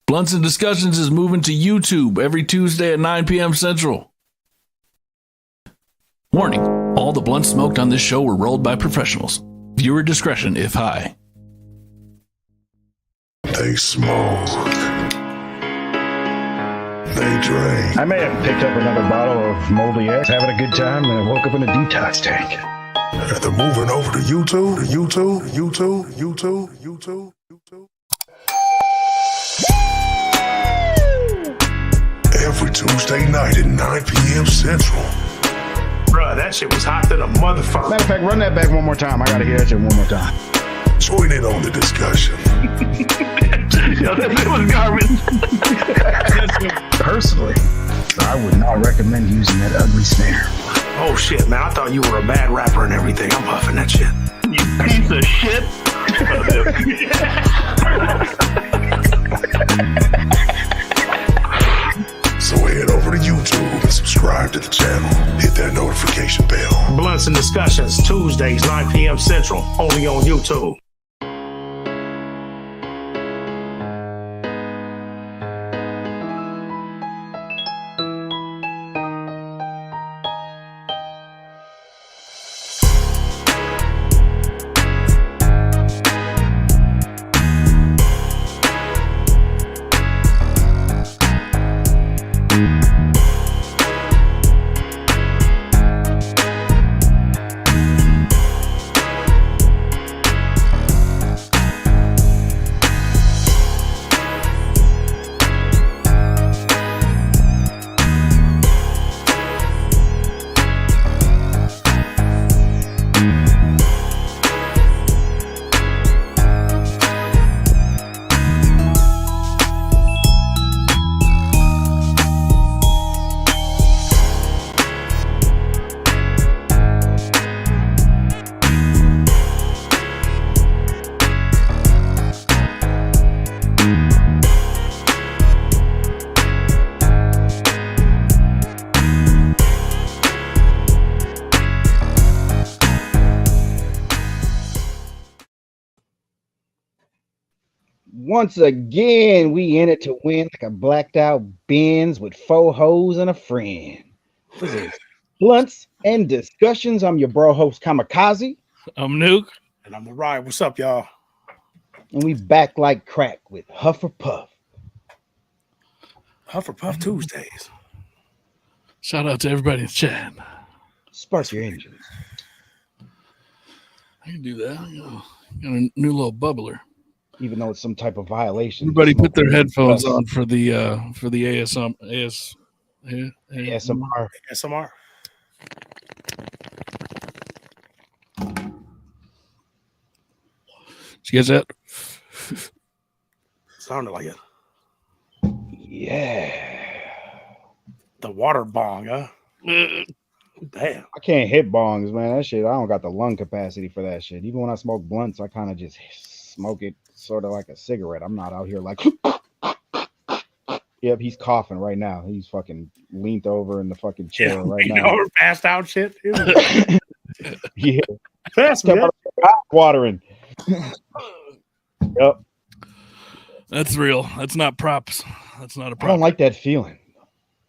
Blunts and Discussions is moving to YouTube every Tuesday at 9 p.m. Central. Warning, all the blunts smoked on this show were rolled by professionals. Viewer discretion if high. They smoke. They drink. I may have picked up another bottle of moldy X, having a good time, and I woke up in a detox tank. And they're moving over to YouTube. Every Tuesday night at 9 p.m. Central. Bruh, that shit was hot than a motherfucker. Matter of fact, run that back one more time. I gotta hear that shit one more time. Join in on the discussion. Yo, that shit was garbage. Personally, I would not recommend using that ugly snare. Oh shit, man, I thought you were a bad rapper and everything. I'm huffing that shit. You piece of shit. So head over to YouTube and subscribe to the channel. Hit that notification bell. Blunts and Discussions, Tuesdays, 9 p.m. Central, only on YouTube. Once again, we in it to win like a blacked out Benz with 4 hoes and a friend. This is Blunts and Discussions. I'm your bro host, Kamikaze. I'm Nuke. And I'm the Ride. What's up, y'all? And we back like crack with Huff or Puff. Huff or Puff Tuesdays. Shout out to everybody in the chat. Spark your engines. I can do that. Got a new little bubbler. Even though it's some type of violation. Everybody put their headphones on for the ASMR. ASMR. Did you guys that? Sounded like it. Yeah. The water bong, huh? Damn. I can't hit bongs, man. That shit, I don't got the lung capacity for that shit. Even when I smoke blunts, I kind of just smoke it sort of like a cigarette. I'm not out here like, yep, he's coughing right now. He's fucking leaned over in the fucking chair right now. Over, passed out shit. Yeah. Fast, man. Watering. Yep. That's real. That's not props. That's not a prop. I don't like that feeling.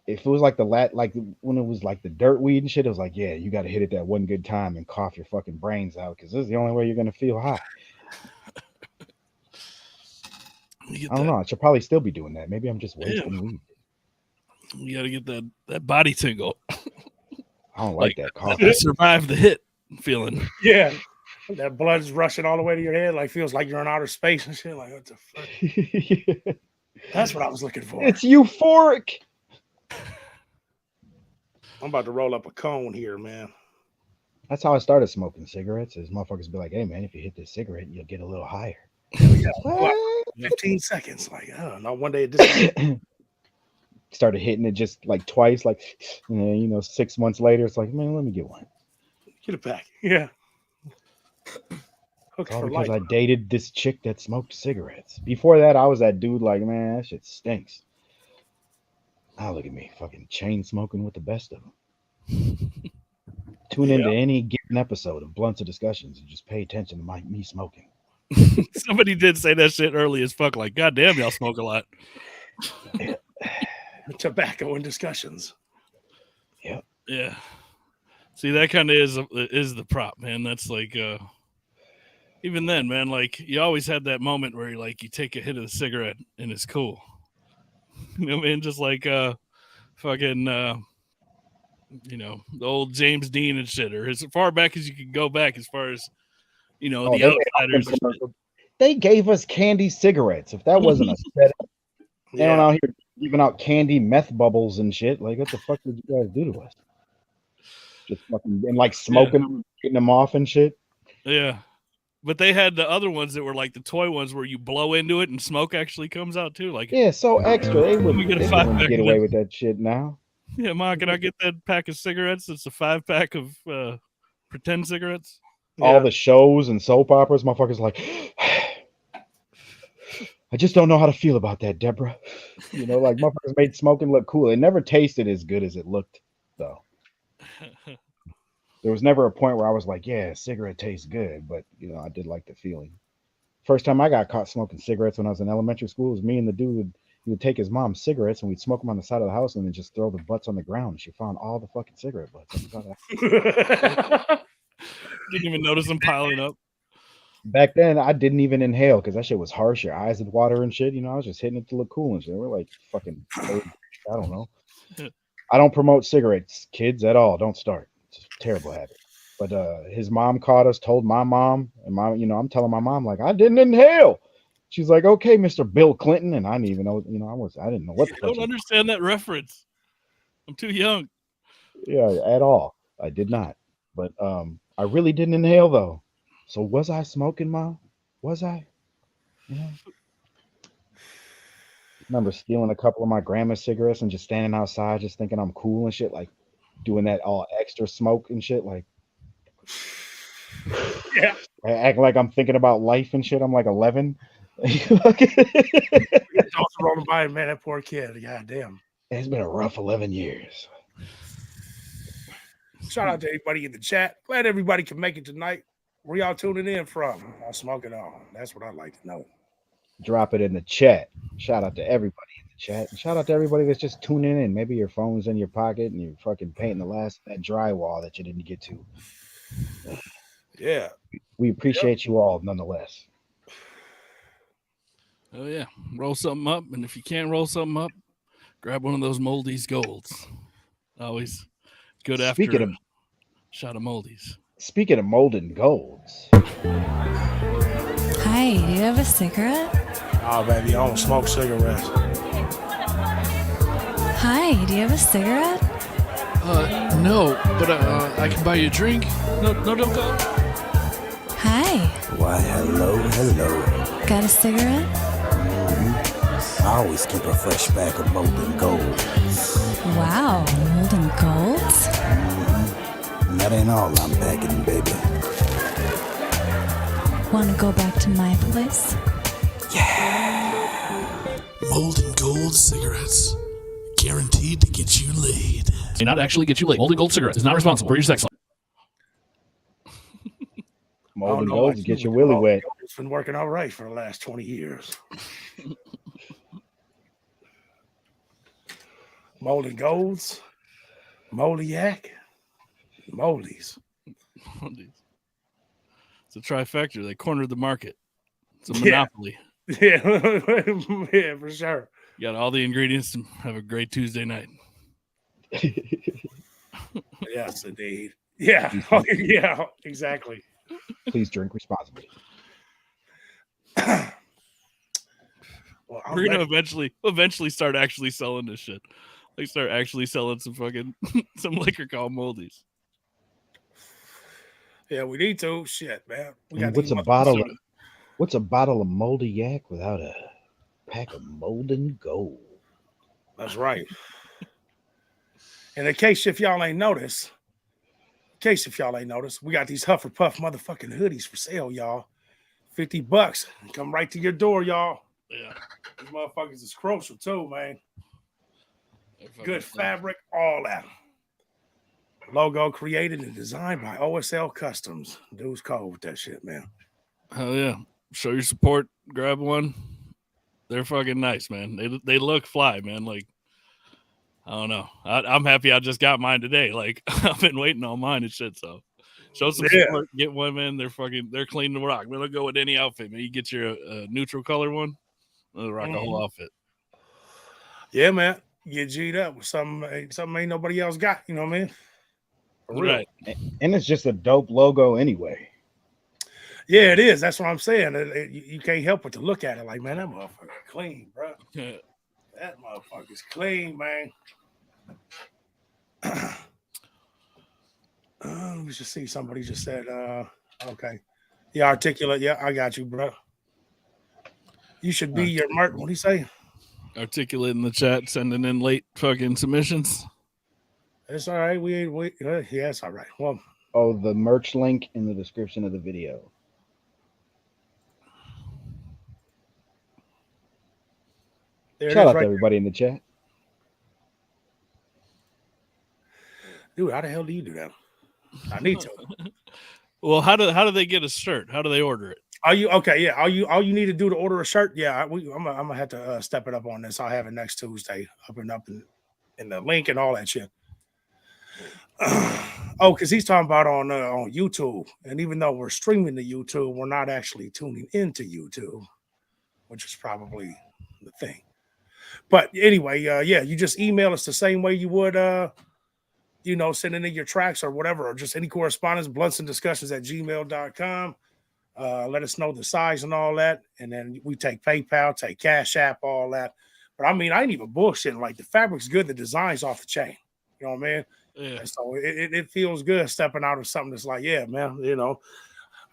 If it was like like when it was like the dirt weed and shit, it was like, yeah, you got to hit it that one good time and cough your fucking brains out because this is the only way you're going to feel high. I don't know. I should probably still be doing that. Maybe I'm just wasting weed. You got to get that body tingle. I don't like that cough. Survive the hit feeling. Yeah. That blood's rushing all the way to your head. Like, feels like you're in outer space and shit. Like, what the fuck? Yeah. That's what I was looking for. It's euphoric. I'm about to roll up a cone here, man. That's how I started smoking cigarettes. Is motherfuckers be like, hey, man, if you hit this cigarette, you'll get a little higher. Yeah, 15 seconds. Like, I don't know. One day it just started hitting it just like twice. Like, 6 months later, it's like, man, let me get one. Get it back. Yeah. All because I dated this chick that smoked cigarettes. Before that, I was that dude like, man, that shit stinks. Now look at me, fucking chain smoking with the best of them. Tune into any given episode of Blunts and Discussions and just pay attention to me smoking. Somebody did say that shit early as fuck. Like, goddamn, y'all smoke a lot. Tobacco and discussions. Yep. Yeah. See, that kind of is the prop, man. That's like, even then, man, like you always had that moment where you take a hit of the cigarette and it's cool. You know what I mean? Just like fucking the old James Dean and shit, or as far back as you can go back, as far as the Outsiders. And shit. They gave us candy cigarettes. If that wasn't a setup, they went out here giving out candy meth bubbles and shit. Like, what the fuck did you guys do to us? Just fucking and like smoking them, getting them off and shit. Yeah. But they had the other ones that were like the toy ones where you blow into it and smoke actually comes out too. Like, yeah, so extra. They wouldn't get away with that shit now. Yeah, Ma, can I get that pack of cigarettes? It's a 5-pack of pretend cigarettes. All the shows and soap operas, motherfuckers like, I just don't know how to feel about that, Deborah. Like motherfuckers made smoking look cool. It never tasted as good as it looked, though. There was never a point where I was like, yeah, cigarette tastes good, but I did like the feeling. First time I got caught smoking cigarettes when I was in elementary school was me and the dude would take his mom's cigarettes and we'd smoke them on the side of the house and then just throw the butts on the ground. And she found all the fucking cigarette butts. Didn't even notice them piling up. Back then, I didn't even inhale because that shit was harsh. Your eyes would water and shit. I was just hitting it to look cool and shit. We're like fucking, I don't know. I don't promote cigarettes, kids, at all. Don't start. It's a terrible habit. But his mom caught us, told my mom, and I'm telling my mom, like, I didn't inhale. She's like, okay, Mr. Bill Clinton. And I didn't even know, I didn't know what the fuck. I don't understand that reference. I'm too young. Yeah, at all. I did not. But I really didn't inhale, though. So was I smoking, Mom? Was I? Yeah. Remember stealing a couple of my grandma's cigarettes and just standing outside, just thinking I'm cool and shit, like doing that all extra smoke and shit, like yeah, acting like I'm thinking about life and shit. I'm like 11. Also rolling by, man, that poor kid. God damn. It's been a rough 11 years. Shout out to everybody in the chat. Glad everybody can make it tonight. Where y'all tuning in from? I'll smoke it on. That's what I'd like to know. Drop it in the chat. Shout out to everybody in the chat. And shout out to everybody that's just tuning in. Maybe your phone's in your pocket and you're fucking painting the last that drywall that you didn't get to. Yeah. We appreciate you all nonetheless. Oh yeah. Roll something up. And if you can't roll something up, grab one of those Moldy's Golds. Always good after a shot of Moldy's. Speaking of Molden Golds. Hi, do you have a cigarette? Oh, baby, I don't smoke cigarettes. Hi, do you have a cigarette? No, but I can buy you a drink. No, don't go. Hi. Why, hello. Got a cigarette? I always keep a fresh pack of Molden Golds. Wow, Molden Golds? And that ain't all I'm packing, baby. Want to go back to my place? Yeah. Molden Gold cigarettes. Guaranteed to get you laid. May not actually get you laid. Molden Gold cigarettes is not responsible for your sex life. Molden Golds get your willy wet. It's been working all right for the last 20 years. Molden Golds, Moldiac, Moldies. It's a trifecta. They cornered the market. It's a monopoly. Yeah, yeah, for sure. You got all the ingredients to have a great Tuesday night. Yes, indeed. Yeah, yeah, exactly. Please drink responsibly. Well, we're gonna eventually start actually selling this shit. Like start actually selling some fucking some liquor called Moldies. Yeah, we need to. Shit, man. What's a bottle of Moldiac without a pack of Molden Gold? That's right. And in case if y'all ain't noticed, we got these Huff or Puff motherfucking hoodies for sale, y'all. $50. Come right to your door, y'all. Yeah. These motherfuckers is crucial too, man. Good fabric, all that. Logo created and designed by OSL Customs. Dude's cold with that shit, man. Hell yeah. show your support. Grab one. They're fucking nice, man. They look fly, man. Like, I don't know. I'm happy I just got mine today. Like, I've been waiting on mine and shit. So, show some support. Get one, man. They're clean to rock. Man, they'll go with any outfit, man. You get your neutral color one, they'll rock a whole outfit. Yeah, man. Get G'd up with something ain't nobody else got. You know what I mean? Right. And it's just a dope logo anyway. Yeah, it is. That's what I'm saying. You can't help but to look at it like, man, that motherfucker clean, bro. Yeah. That motherfucker's clean, man. We should see. Somebody just said, okay. Yeah, articulate. Yeah, I got you, bro. You should be your mark. What do you say? Articulate in the chat, sending in late fucking submissions. It's all right. Yeah, it's all right. Well, the merch link in the description of the video. Shout out to everybody in the chat. Dude, how the hell do you do that? I need to. Well, how do they get a shirt? How do they order it? Are you okay? Yeah. All you need to do to order a shirt? Yeah, I'm gonna have to step it up on this. I'll have it next Tuesday, up in the link and all that shit. Because he's talking about on YouTube, and even though we're streaming to YouTube, we're not actually tuning into YouTube, which is probably the thing. But anyway, yeah, you just email us the same way you would, sending in your tracks or whatever, or just any correspondence, bluntsndiscussions@gmail.com. Let us know the size and all that. And then we take PayPal, take Cash App, all that. But I mean, I ain't even bullshitting. Like, the fabric's good. The design's off the chain. You know what I mean? Yeah. And so it feels good stepping out of something that's like, yeah, man, I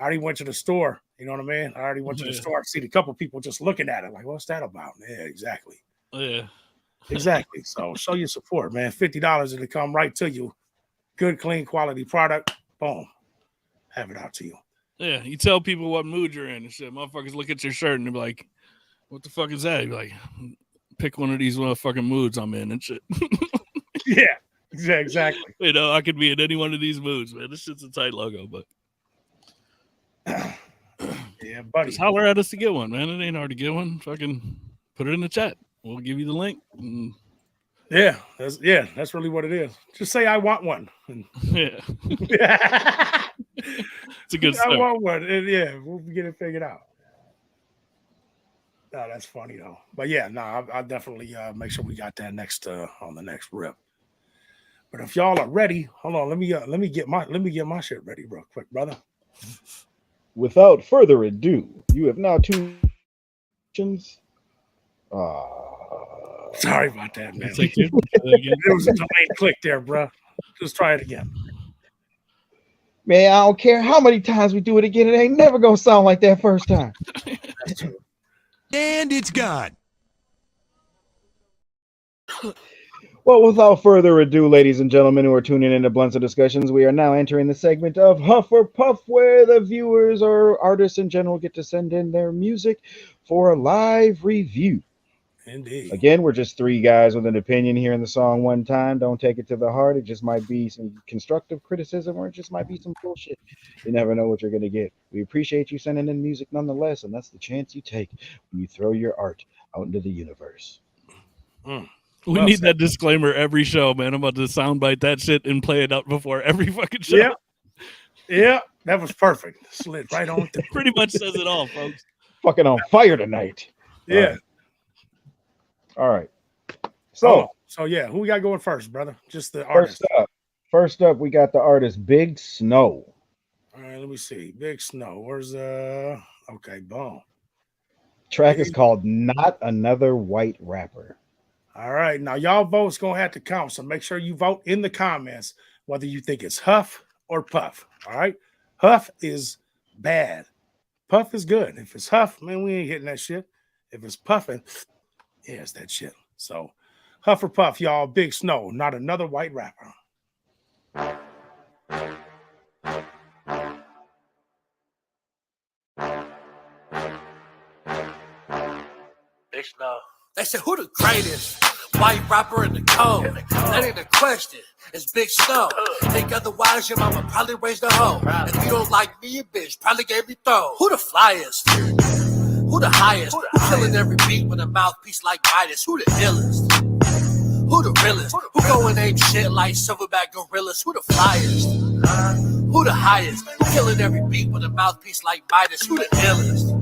already went to the store. You know what I mean? I already went to the store. I see a couple people just looking at it like, what's that about? Yeah, exactly. Yeah. Exactly. So show your support, man. $50 it'll come right to you. Good, clean, quality product. Boom. Have it out to you. Yeah, you tell people what mood you're in and shit. Motherfuckers look at your shirt and they're like, what the fuck is that? You're like, pick one of these motherfucking moods I'm in and shit. Yeah, exactly. I could be in any one of these moods, man. This shit's a tight logo, but yeah, buddy. Just holler at us to get one, man. It ain't hard to get one. Fucking put it in the chat. We'll give you the link. Yeah, that's really what it is. Just say I want one. Yeah. It's a good start. I want one. And yeah, we'll get it figured out. No, that's funny though. But yeah, no, I'll definitely make sure we got that next on the next rip. But if y'all are ready, hold on. Let me get my shit ready real quick, brother. Without further ado, you have now two questions. Sorry about that, man. There was a delayed click there, bro. Just try it again. Man, I don't care how many times we do it again. It ain't never gonna sound like that first time. That's true. And it's gone. Well, without further ado, ladies and gentlemen who are tuning in to Blunts and Discussions, we are now entering the segment of Huff or Puff, where the viewers or artists in general get to send in their music for a live review. Indeed. Again, we're just three guys with an opinion hearing the song one time. Don't take it to the heart. It just might be some constructive criticism, or it just might be some bullshit. You never know what you're going to get. We appreciate you sending in music nonetheless, and that's the chance you take when you throw your art out into the universe. We need that disclaimer every show, man. I'm about to soundbite that shit and play it out before every fucking show. Yeah, that was perfect. Slid right on through. Pretty much says it all, folks. Fucking on fire tonight. Yeah. All right. So yeah, who we got going first, brother? Just the artist. First up, we got the artist Big Snow. All right, let me see. Big Snow. Where's okay, boom. Track is called Not Another White Rapper. All right. Now y'all votes gonna have to count. So make sure you vote in the comments whether you think it's Huff or Puff. All right. Huff is bad. Puff is good. If it's Huff, man, we ain't hitting that shit. If it's puffing, yeah, it's that shit. So Huff or Puff, y'all. Big Snow, Not Another White Rapper. Big Snow. They said, who the greatest white rapper in the code? That ain't the question. It's Big Snow. Think otherwise, your mama probably raised a hoe. If you don't like me, a bitch probably gave me throw. Who the flyest? Who the highest? Who killing every beat with a mouthpiece like Midas? Who the illest? Who the realest? Who go and ape shit like silverback gorillas? Who the flyest? Who the highest? Who killing every beat with a mouthpiece like Midas? Who the illest?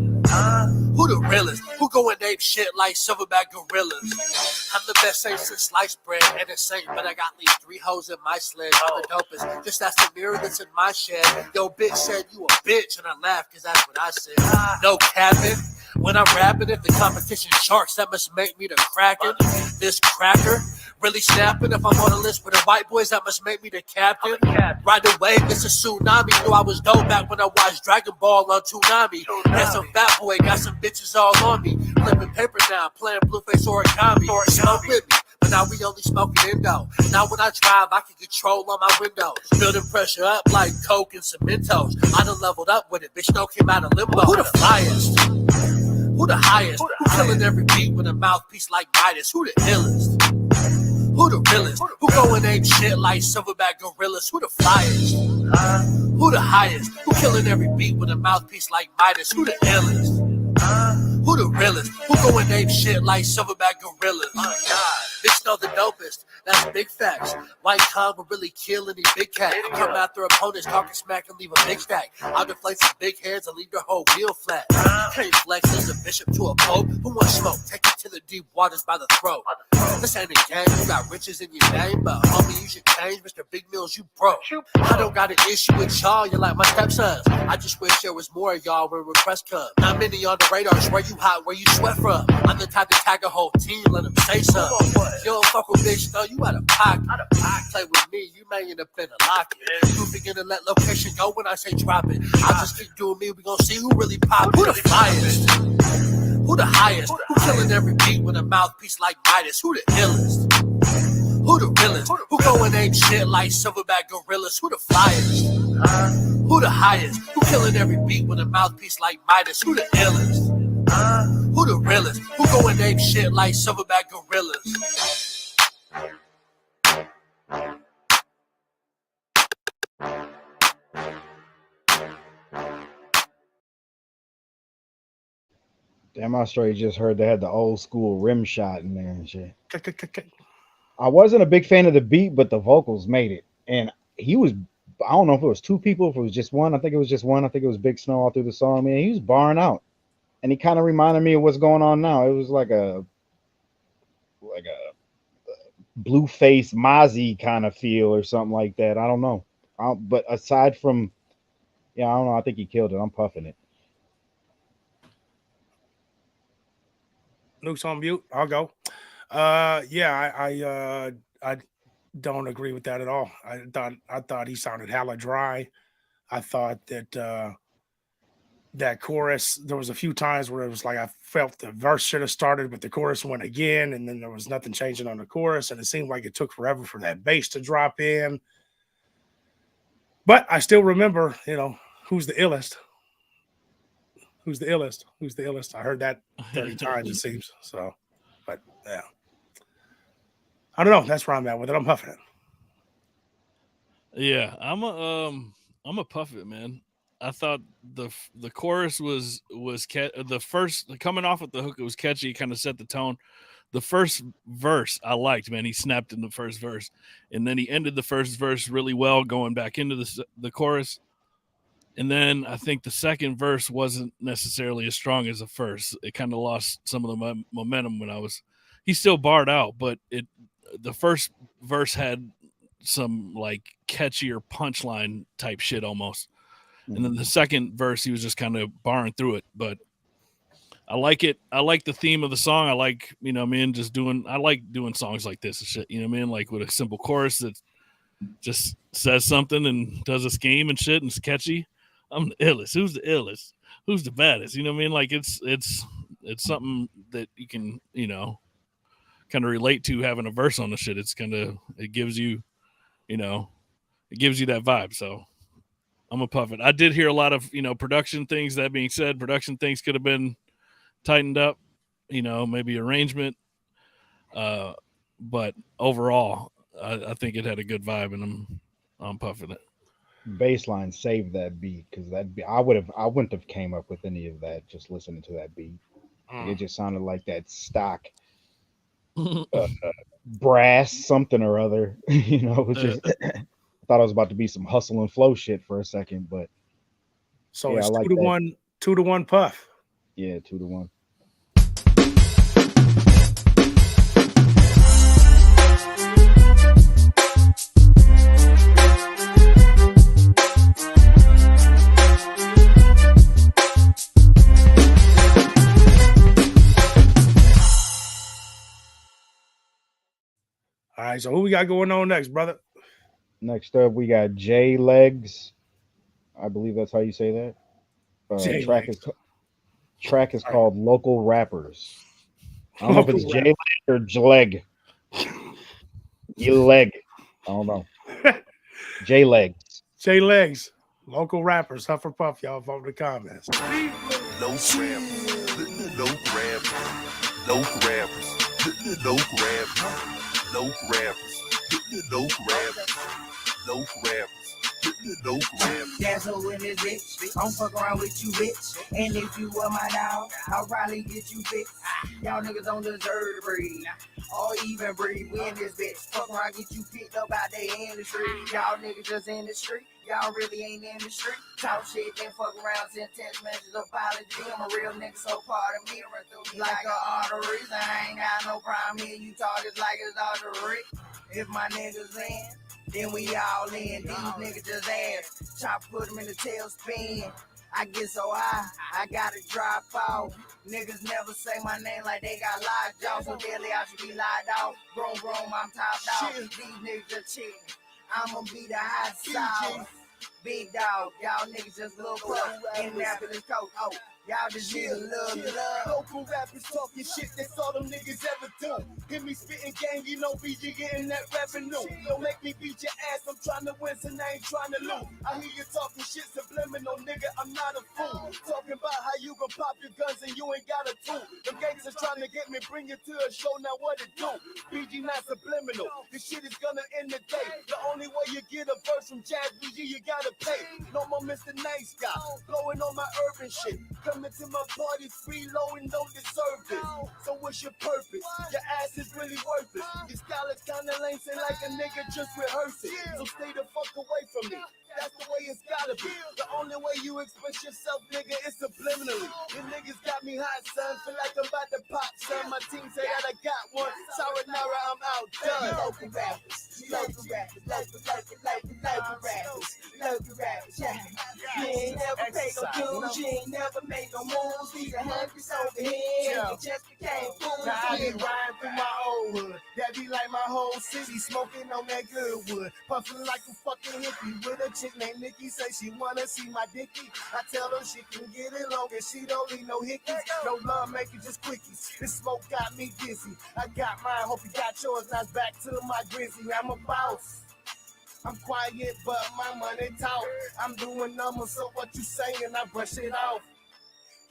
Who the realest? Who go and ape shit like silverback gorillas? I'm the best ain't since sliced bread and a saint, but I got at least 3 hoes in my sled. I'm the dopest. Just ask the mirror that's in my shed. Yo, bitch said you a bitch, and I laughed because that's what I said. No cabin. When I'm rapping, if the competition sharks, that must make me the Kraken. This cracker really snapping. If I'm on a list with the white boys, that must make me the captain. Ride the wave, it's a tsunami. Knew I was dope back when I watched Dragon Ball on Toonami. And some fat boy got some bitches all on me. Flipping paper now, playing Blueface origami. Smoke with me. But now we only smoking indo. Now when I drive, I can control on my windows. Building pressure up like Coke and Cementos. I done leveled up with it, bitch, no came out of limbo. Who the flyest? Who the highest? Who killing every beat with a mouthpiece like Midas? Who the illest? Who the realest? Who go and ape shit like silverback gorillas? Who the flyest? Who the highest? Who killing every beat with a mouthpiece like Midas? Who the illest? Who the realest? Who go and ape shit like silverback gorillas? My God. Bitch know the dopest. That's big facts. White Kong will really kill any big cat. Come after opponents talking smack and leave a big stack. I'll deflate some big heads and leave their whole wheel flat. Can't flex as a bishop to a pope. Who wants smoke? Take it to the deep waters by the throat. This ain't a game. You got riches in your name, but homie, you should change. Mr. Big Mills, you broke. I don't got an issue with y'all. You're like my stepsons. I just wish there was more of y'all when requests come. Not many on the radar. Where you hot? Where you sweat from? I'm the type to tag a whole team. Let them say something. You don't fuck with bitch, no, you out of pocket. Play with me, you may end up in a locket. You begin to let location go when I say drop it. I'll just keep doing me, we gon' see who really pop. Who the flyest? Who the highest? Who killing every beat with a mouthpiece like Midas? Who the illest? Who the realest? Who go and ape shit like silverback gorillas? Who the flyest? Who the highest? Who killing every beat with a mouthpiece like Midas? Who the illest? Who the realest? Who go and ape shit like silverback gorillas? Damn, I straight just heard they had the old school rim shot in there and shit. I wasn't a big fan of the beat, but the vocals made it. And he was, I don't know if it was 2 people, if it was just one. I think it was just one. I think it was Big Snow all through the song. Man, he was barring out. And he kind of reminded me of what's going on now. It was like a Blueface Mozzie kind of feel or something like that. I don't know. But aside from, yeah, I don't know. I think he killed it. I'm puffing it. Luke's on mute. I'll go. Yeah, I don't agree with that at all. I thought he sounded hella dry. I thought that that chorus, there was a few times where it was like I felt the verse should have started, but the chorus went again, and then there was nothing changing on the chorus, and it seemed like it took forever for that bass to drop in. But I still remember, who's the illest? Who's the illest? Who's the illest? I heard that 30 times, it seems. So, but yeah. I don't know. That's where I'm at with it. I'm huffing it. Yeah, I'm a puff it, man. I thought the chorus was the first coming off with the hook. It was catchy, it kind of set the tone. The first verse I liked, man. He snapped in the first verse, and then he ended the first verse really well, going back into the chorus. And then I think the second verse wasn't necessarily as strong as the first. It kind of lost some of the momentum he still barred out, but the first verse had some like catchier punchline type shit almost. And then the second verse, he was just kind of barring through it. But I like it. I like the theme of the song. I like, I like doing songs like this and shit, like with a simple chorus that just says something and does a scheme and shit and it's catchy. I'm the illest. Who's the illest? Who's the baddest? Like it's something that you can, kind of relate to having a verse on the shit. It gives you, it gives you that vibe. So I'm a puff it. I did hear a lot of, production things. That being said, production things could have been tightened up, maybe arrangement. But overall, I think it had a good vibe, and I'm puffing it. bass line saved that beat because that I wouldn't have came up with any of that just listening to that beat. Like, it just sounded like that stock uh, brass something or other. It was just I thought it was about to be some hustle and flow shit for a second, but So yeah, I it's like 2-1, 2-1 Puff. Yeah, 2-1. All right, so who we got going on next, brother? Next up, we got J Legs. I believe that's how you say that. Track is called Local Rappers. I don't know if it's J Leg or Jleg. Leg. I don't know. J Legs. J Legs. Local rappers. Huff or Puff. Y'all vote in the comments. Low rappers. Low rappers. Low rappers. Low rappers. Low rappers. Low rappers. Low rappers. Dazzle in this bitch. Don't fuck around with you, bitch. And if you were my dog, I'll probably get you fixed. Y'all niggas don't deserve to breathe. Or even breathe. We in this bitch. Fuck around, get you picked up out their industry. Y'all niggas just in the street. Y'all really ain't in the street. Talk shit, then fuck around, send text messages apology. I'm a real nigga, so part of me run through me like a artery. I ain't got no problem here. You talk just like it's artery. If my niggas in, then we all in. These niggas just ass. Chop, put them in the tailspin. I get so high, I gotta drop off. Niggas never say my name like they got locked jaws. So daily I should be locked out. Grown, I'm top dog. These niggas just cheating. I'ma be the hot sauce. Big dog, y'all niggas just little puff. Indianapolis coat, oh. Y'all just need a little love. Local rappers talking shit, that's all them niggas ever do. Hear me spitting gang, you know BG getting that revenue. Don't make me beat your ass, I'm trying to win, so I ain't trying to lose. I hear you talking shit subliminal, nigga, I'm not a fool. Talking about how you gon' pop your guns and you ain't got a tool. Them gangsters trying to get me, bring you to a show, now what it do? BG not subliminal, this shit is gonna end the day. The only way you get a verse from Jazz BG, you gotta pay. No more Mr. Nice Guy, blowing on my urban shit. Coming to my party, free low and don't deserve this. So what's your purpose? Your ass is really worth it. Your style is kinda lame, say like a nigga just rehearse it. So stay the fuck away from me. That's the way it's gotta be. The only way you express yourself, nigga, is subliminally. You niggas got me hot, son. Feel like I'm about to pop, son. My team say that I got one. Sorry, Nara, I'm outdone. Local rappers, local rappers, local rappers, local rappers, yeah. You ain't never paid no dues, you ain't never made no moves. These are hundreds over here, you just became fools. Now I be riding through my old hood. That be like my whole city, smoking on that good wood. Puffing like a fucking hippie with a chick named Nikki. Say she wanna see my dicky. I tell her she can get it long and she don't need no hickeys. No love making, just quickies. This smoke got me dizzy. I got mine, hope you got yours. Now it's back to my grizzly. I'm a boss. I'm quiet, but my money talk. I'm doing numbers, so what you saying, I brush it off.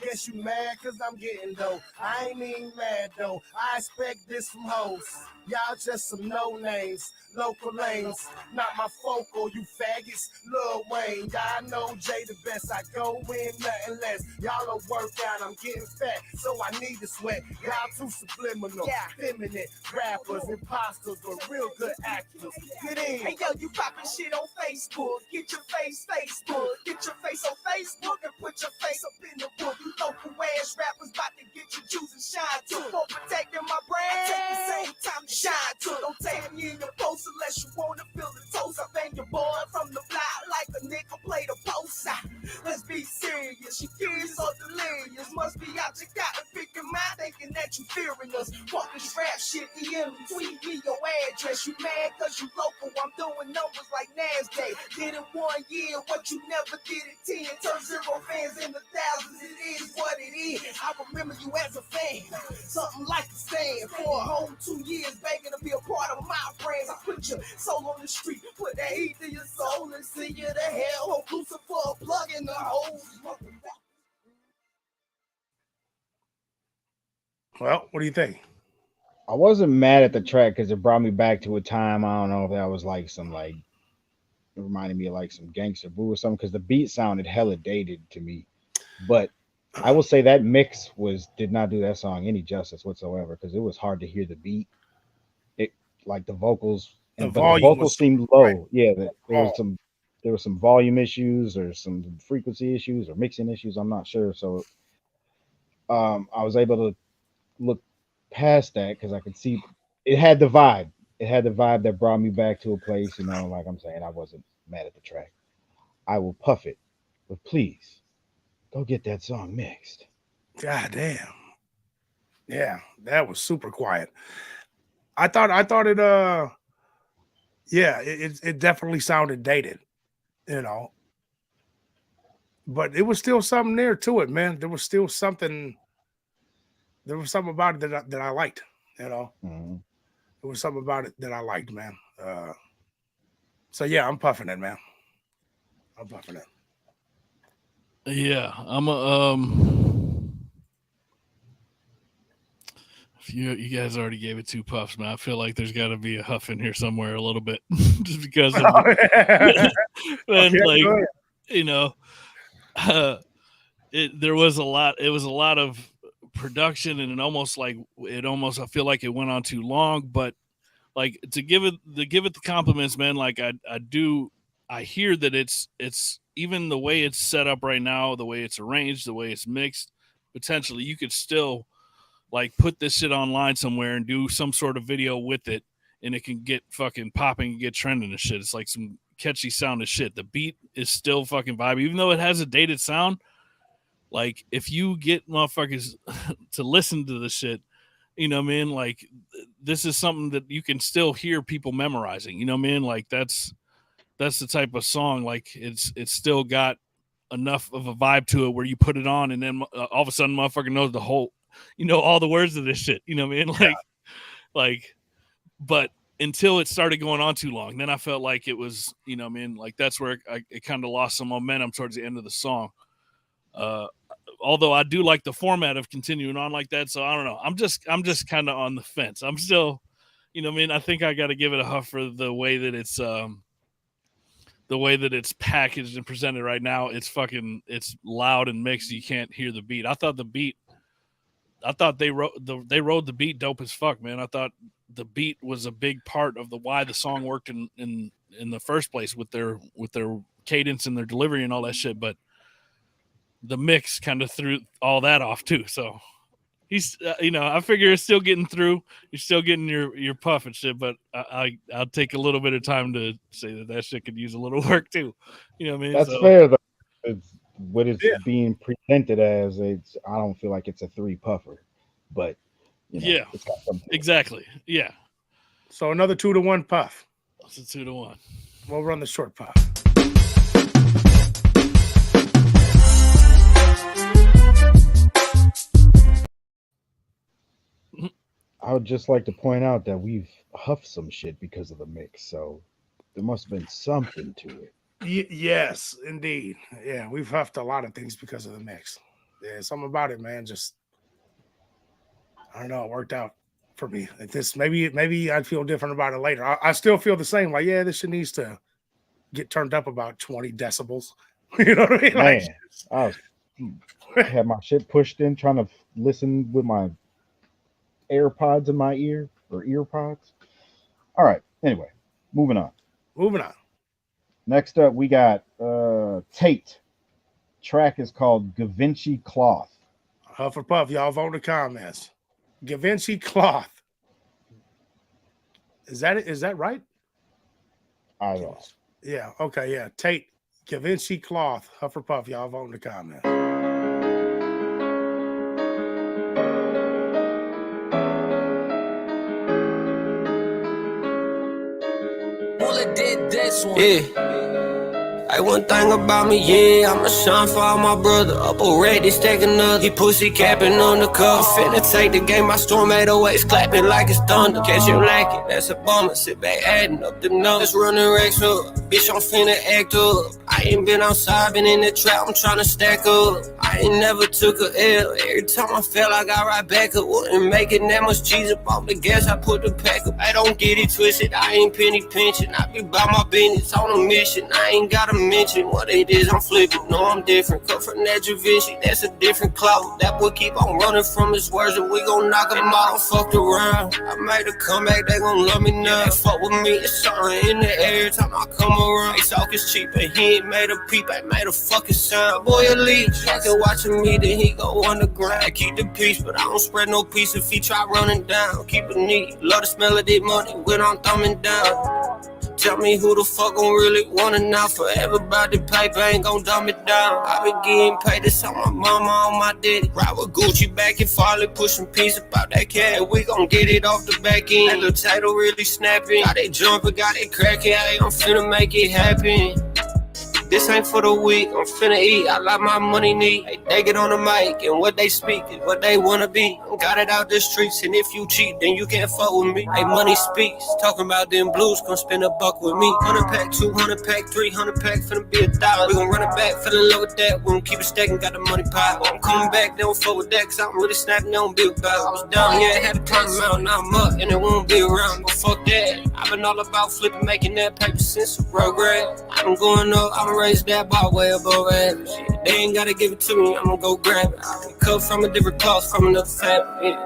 Guess you mad cause I'm getting dough. I ain't even mad though. I expect this from hoes. Y'all just some no names, local lanes. Not my focal, you faggots. Lil Wayne, y'all know Jay the best. I go in nothing less. Y'all will work out, I'm getting fat, so I need to sweat. Y'all too subliminal, feminine rappers, imposters, but real good actors. Get in. Hey yo, you poppin' shit on Facebook. Get your face Facebook. Get your face on Facebook and put your face up in the book. You local ass rappers about to get your juice and shine too. For protecting my brand, take the same time to shine too. Don't take me in your post unless you wanna feel the toast. I bang your boy from the block like a nigga play the post. Let's be serious, you curious or delirious. Must be out your got to pick your mind thinking that you fearing us. Fucking strap shit, DM me, tweet me your address. You mad cause you local, I'm doing numbers like NASDAQ. Did it 1 year, what you never did it 10. Turn zero fans into thousands, it is what it is. I remember you as a fan, something like a stand. For a whole 2 years begging to be a part of my brands. I put your soul on the street, put that heat to your soul and see you to hell. Hope Lucifer a plug in the hole. Well, what do you think? I wasn't mad at the track because it brought me back to a time. I don't know if that was like some like reminded me of like some Gangster Boo or something because the beat sounded hella dated to me. But I will say that mix did not do that song any justice whatsoever because it was hard to hear the beat. It like the vocals The but the volume vocals was seemed right. low. Yeah, that Oh, there was some volume issues or some frequency issues or mixing issues. I'm not sure. So I was able to look past that because I could see it had the vibe. It had the vibe that brought me back to a place, like I'm saying, I wasn't mad at the track. I will puff it, but please go get that song mixed. God damn. Yeah, that was super quiet. I thought it yeah, it definitely sounded dated, you know. But it was still something there to it, man. There was something about it that I liked, you know. Mm-hmm. There was something about it that I liked, man. So yeah, I'm puffing it, man. I'm puffing it. Yeah, I'm a you guys already gave it 2 puffs, man. I feel like there's got to be a huff in here somewhere a little bit, just because of and Okay, like go ahead. you know, uh, there was a lot. It was a lot of production, and it almost I feel like it went on too long. But like to give it the compliments, man. Like I hear that it's even the way it's set up right now, the way it's arranged, the way it's mixed. Potentially, you could still like put this shit online somewhere and do some sort of video with it, and it can get fucking popping and get trending and shit. It's like some catchy sound of shit. The beat is still fucking vibe, even though it has a dated sound. Like if you get motherfuckers to listen to the shit, you know what I mean? Like this is something that you can still hear people memorizing. You know what I mean? Like that's the type of song. Like it's still got enough of a vibe to it where you put it on and then all of a sudden motherfucker knows the whole, all the words of this shit. You know what I mean? Like, but until it started going on too long, then I felt like it was, you know what I mean? Like that's where it kind of lost some momentum towards the end of the song. Although I do like the format of continuing on like that. So I don't know. I'm just kind of on the fence. I'm still, you know what I mean? I think I got to give it a huff for the way that it's packaged and presented right now. It's loud and mixed. You can't hear the beat. I thought they rode the beat dope as fuck, man. I thought the beat was a big part of why the song worked in the first place with their cadence and their delivery and all that shit. But the mix kind of threw all that off too. So he's, I figure it's still getting through. You're still getting your puff and shit, but I'll take a little bit of time to say that shit could use a little work too. You know what I mean? That's fair though. It's what it's being presented as. I don't feel like it's a 3 puffer, but yeah, it's got something. Exactly. Yeah. So another 2-1 puff. It's a 2-1. We'll run the short puff. I would just like to point out that we've huffed some shit because of the mix, so there must have been something to it. Yes, indeed. Yeah, we've huffed a lot of things because of the mix. Yeah, something about it, man. Just I don't know. It worked out for me. Maybe I'd feel different about it later. I still feel the same. Like, yeah, this shit needs to get turned up about 20 decibels. You know what I mean? Man, I had my shit pushed in, trying to listen with my AirPods in my ear or earpods. All right. Anyway, moving on. Next up, we got Tate. Track is called Gavinci Cloth. Huff or puff, y'all vote in the comments. Gavinci Cloth. Is that right? I don't know. Yeah. Okay. Yeah. Tate. Gavinci Cloth. Huff or puff, y'all vote in the comments. Did this one. Yeah. Hey, one thing about me, yeah, I'ma shine for all my brother. Up already, stack another. He pussy capping on the cuff. Finna take the game, my storm 808s clapping like it's thunder. Catch you lacking, that's a bummer. Sit back, adding up the numbers, running racks up. Bitch, I'm finna act up. I ain't been outside, been in the trap, I'm tryna stack up. I ain't never took a L. Every time I fell, I got right back up. Wouldn't make it that much cheese up off the gas, I put the pack up. I don't get it twisted, I ain't penny pinching. I be about my business on a mission. I ain't gotta mention what it is I'm flipping. No, I'm different. Cut from that Da Vinci, that's a different clout. That boy keep on running from his words, and we gon' knock him out. Fucked around, I made a comeback, they gon' love me now. They fuck with me, it's something in the air every time I come around. They talk is cheap, and he ain't made a peep, I made a fucking sound. Boy, a leech, fucking watching me, then he go underground. I keep the peace, but I don't spread no peace if he try running down. Keep it neat, love the smell of that money when I'm thumbing down. Tell me who the fuck gon' really want it now. For everybody, paper ain't gon' dumb it down. I been getting paid, this on my mama, on my daddy. Ride with Gucci back and Farley, pushing peace about that cat. We gon' get it off the back end. That little title really snapping. Got it jumping, got it cracking. Hey, I'm finna make it happen. This ain't for the weak, I'm finna eat, I like my money neat. They get on the mic, and what they speak is what they wanna be. Got it out the streets, and if you cheat, then you can't fuck with me. Hey, money speaks, talking about them blues, come spend a buck with me. 100 pack, 200 pack, 300 pack, finna be $1,000. We gon' run it back, fell in love with that, we gon' keep it stacking, got the money pile. I'm coming back, they don't fuck with that, cause I'm really snapping, they don't be about. I was down, yeah, had to climb the mountain, now I'm up, and it won't be around, but fuck that. I've been all about flipping, making that paper since a progress. I've been going up, I'm raise that bar way above average. They ain't gotta give it to me, I'm gonna go grab it. I been cut from a different cloth, from another fabric.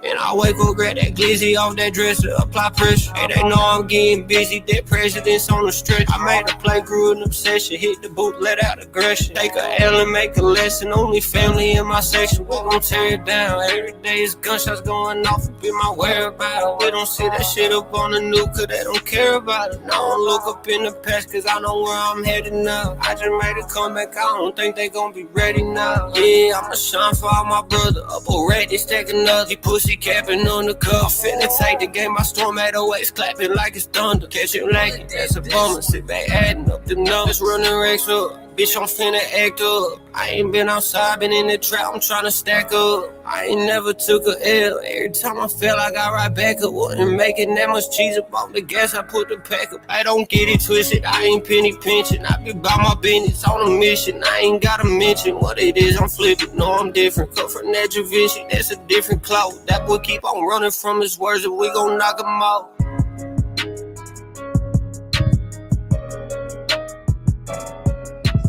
And I wake up, grab that glizzy off that dresser, apply pressure. And they know I'm getting busy, that president's on the stretch. I made a play, grew an obsession, hit the boot, let out aggression. Take a L and make a lesson, only family in my section. We gon' tear it down, every day is gunshots going off, be my whereabouts. We don't see that shit up on the news, cause they don't care about it. Now I don't look up in the past, cause I know where I'm headed now. I just made a comeback, I don't think they gon' be ready now. Yeah, I'ma shine for all my brother, up already, stack another. He pussy capping on the cuff. Finna take the game, my storm 808s clapping like it's thunder. Catch you lacking, that's a bummer. Sit back, adding up the numbers, running racks up. Bitch, I'm finna act up. I ain't been outside, been in the trap, I'm tryna stack up. I ain't never took a L. Every time I fell, I got right back up. Wouldn't make it that much cheese up off the gas, I put the pack up. I don't get it twisted, I ain't penny pinching. I be about my business on a mission. I ain't gotta mention what it is I'm flipping. No, I'm different. Cut from that Da Vinci, that's a different clout. That boy keep on running from his words, and we gon' knock him out.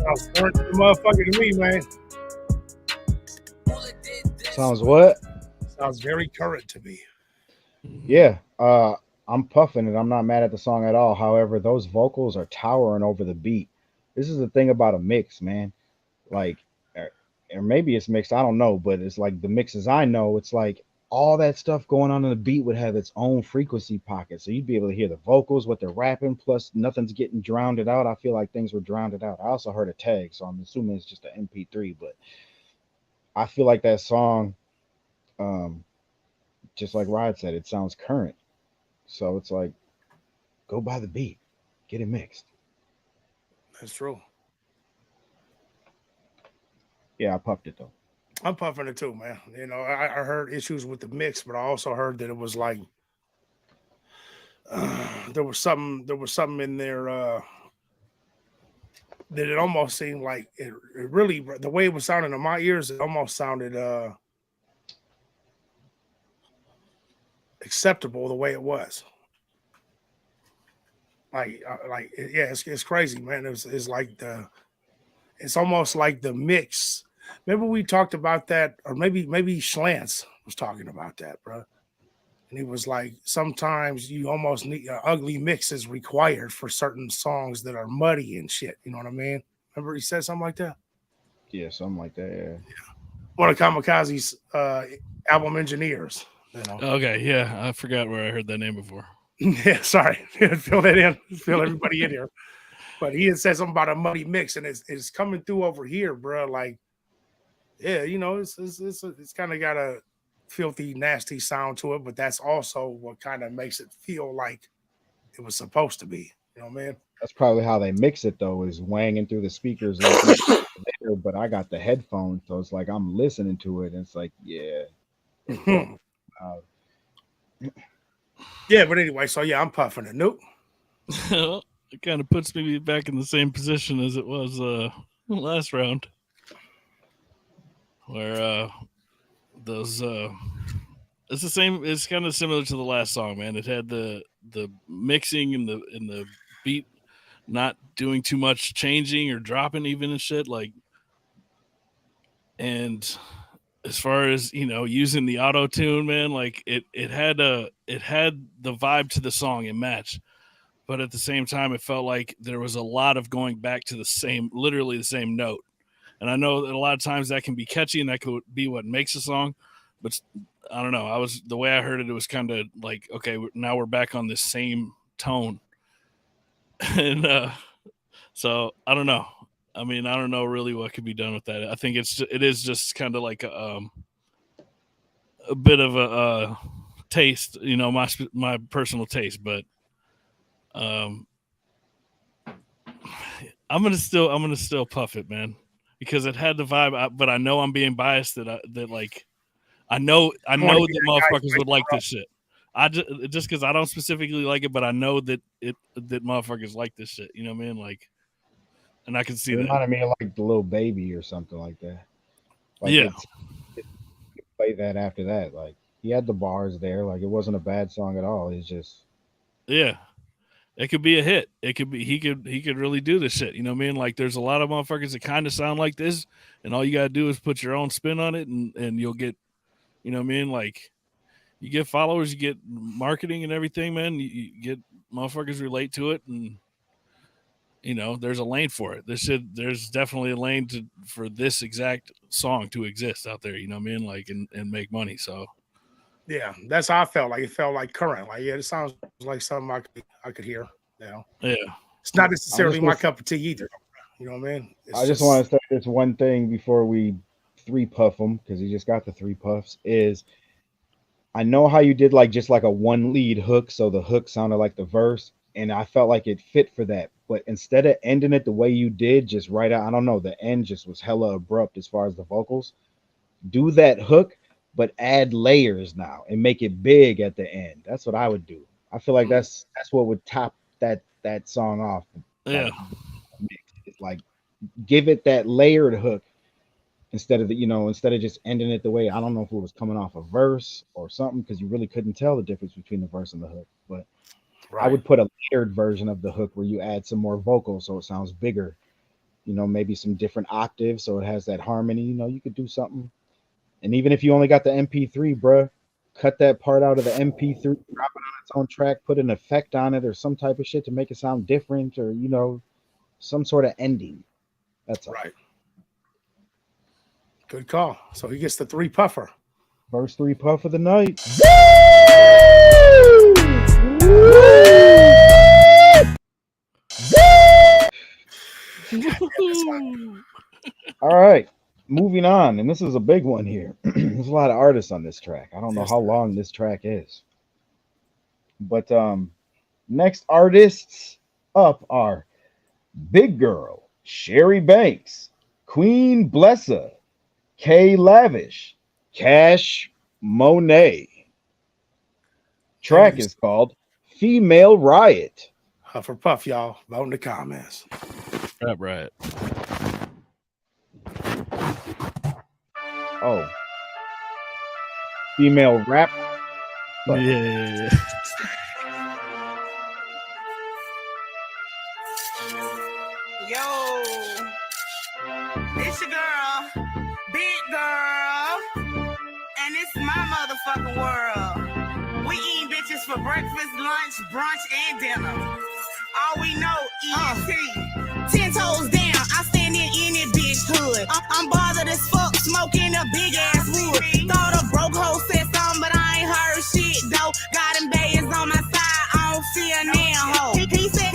Sounds current to the motherfucker to me, man. Sounds what? Sounds very current to me. Yeah. I'm puffing it. I'm not mad at the song at all. However, those vocals are towering over the beat. This is the thing about a mix, man. Like, or maybe it's mixed. I don't know, but it's like the mixes I know. It's like all that stuff going on in the beat would have its own frequency pocket. So you'd be able to hear the vocals, what they're rapping, plus nothing's getting drowned out. I feel like things were drowned out. I also heard a tag, so I'm assuming it's just an MP3, but I feel like that song, just like Rod said, it sounds current. So it's like, go by the beat, get it mixed. That's true. Yeah, I puffed it though. I'm puffing it too, man. You know, I heard issues with the mix, but I also heard that it was like there was something in there that it almost seemed like it really, the way it was sounding in my ears, it almost sounded acceptable the way it was. Yeah, it's crazy, man. It's like it's almost like the mix. Maybe we talked about that, or maybe Schlantz was talking about that, bro. And he was like, sometimes you almost need ugly mix is required for certain songs that are muddy and shit. You know what I mean? Remember he said something like that? Yeah, something like that. Yeah. One of Kamikaze's album engineers. You know? Okay, yeah, I forgot where I heard that name before. Yeah, sorry. Fill that in. Fill everybody in here. But he had said something about a muddy mix, and it's coming through over here, bro. Like, yeah, you know, it's kind of got a filthy, nasty sound to it, but that's also what kind of makes it feel like it was supposed to be. You know what I mean? That's probably how they mix it though, is wanging through the speakers like there, but I got the headphones, so it's like I'm listening to it, and it's like, yeah. Yeah, but anyway, so yeah, I'm puffing it. Nope. It kind of puts me back in the same position as it was last round, where those it's the same. It's kind of similar to the last song, man. It had the mixing and the beat not doing too much changing or dropping even and shit, like. And as far as, you know, using the auto tune, man, like it had the vibe to the song and match, but at the same time it felt like there was a lot of going back to literally the same note. And I know that a lot of times that can be catchy and that could be what makes a song, but I don't know. The way I heard it, it was kind of like, okay, now we're back on this same tone. And so I don't know. I mean, I don't know really what could be done with that. I think it is just kind of like a bit of a taste, you know, my personal taste. But I'm gonna still puff it, man, because it had the vibe. But I know I'm being biased that I know that motherfuckers would like this shit. I just because I don't specifically like it, but I know that motherfuckers like this shit. You know what I mean? Like. And I can see it that. Reminded me of like the Little Baby or something like that. Like yeah. Play that after that. Like he had the bars there. Like it wasn't a bad song at all. It's just. Yeah. It could be a hit. It could be he could really do this shit. You know what I mean? Like there's a lot of motherfuckers that kind of sound like this, and all you gotta do is put your own spin on it, and you'll get, you know what I mean? Like you get followers, you get marketing and everything, man. You get motherfuckers relate to it, and you know, there's a lane for it. There's definitely a lane for this exact song to exist out there. You know what I mean? Like and make money. So yeah, that's how I felt. Like it felt like current. Like yeah, it sounds like something I could hear. You know? Yeah, it's not necessarily my cup of tea either. You know what I mean? I just want to say this one thing before we 3 puff them, because he just got the 3 puffs. Is I know how you did like just like a 1 lead hook, so the hook sounded like the verse, and I felt like it fit for that. But instead of ending it the way you did, just right out, I don't know, the end just was hella abrupt as far as the vocals. Do that hook, but add layers now and make it big at the end. That's what I would do. I feel like that's what would top that song off. Yeah. It's like give it that layered hook instead of just ending it the way, I don't know if it was coming off a verse or something, because you really couldn't tell the difference between the verse and the hook. But I would put a layered version of the hook where you add some more vocals so it sounds bigger. You know, maybe some different octaves so it has that harmony. You know, you could do something. And even if you only got the MP3, bruh, cut that part out of the MP3, drop it on its own track, put an effect on it or some type of shit to make it sound different, or, you know, some sort of ending. That's all. Right. Good call. So he gets the 3 puffer. First 3 puff of the night. All right, moving on, and this is a big one here. There's a lot of artists on this track. I don't know how long this track is, but next artists up are Big Girl, Sherry Banks, Queen Blessa, K Lavish, Cash Monet. Track is called Female Riot. Huff or puff, y'all. Vote in the comments. Rap Riot. Oh. Female rap? Yeah. Yo, it's your girl, Big Girl, and it's my motherfucking world. We eating bitches for breakfast, lunch, brunch, and dinner. All we know is 10 toes down, I stand in any bitch hood. I'm bothered as fuck, smoking a big ass wood. Thought a broke hoe said something, but I ain't heard shit though. Got them bayers on my side, I don't see a damn hoe. He said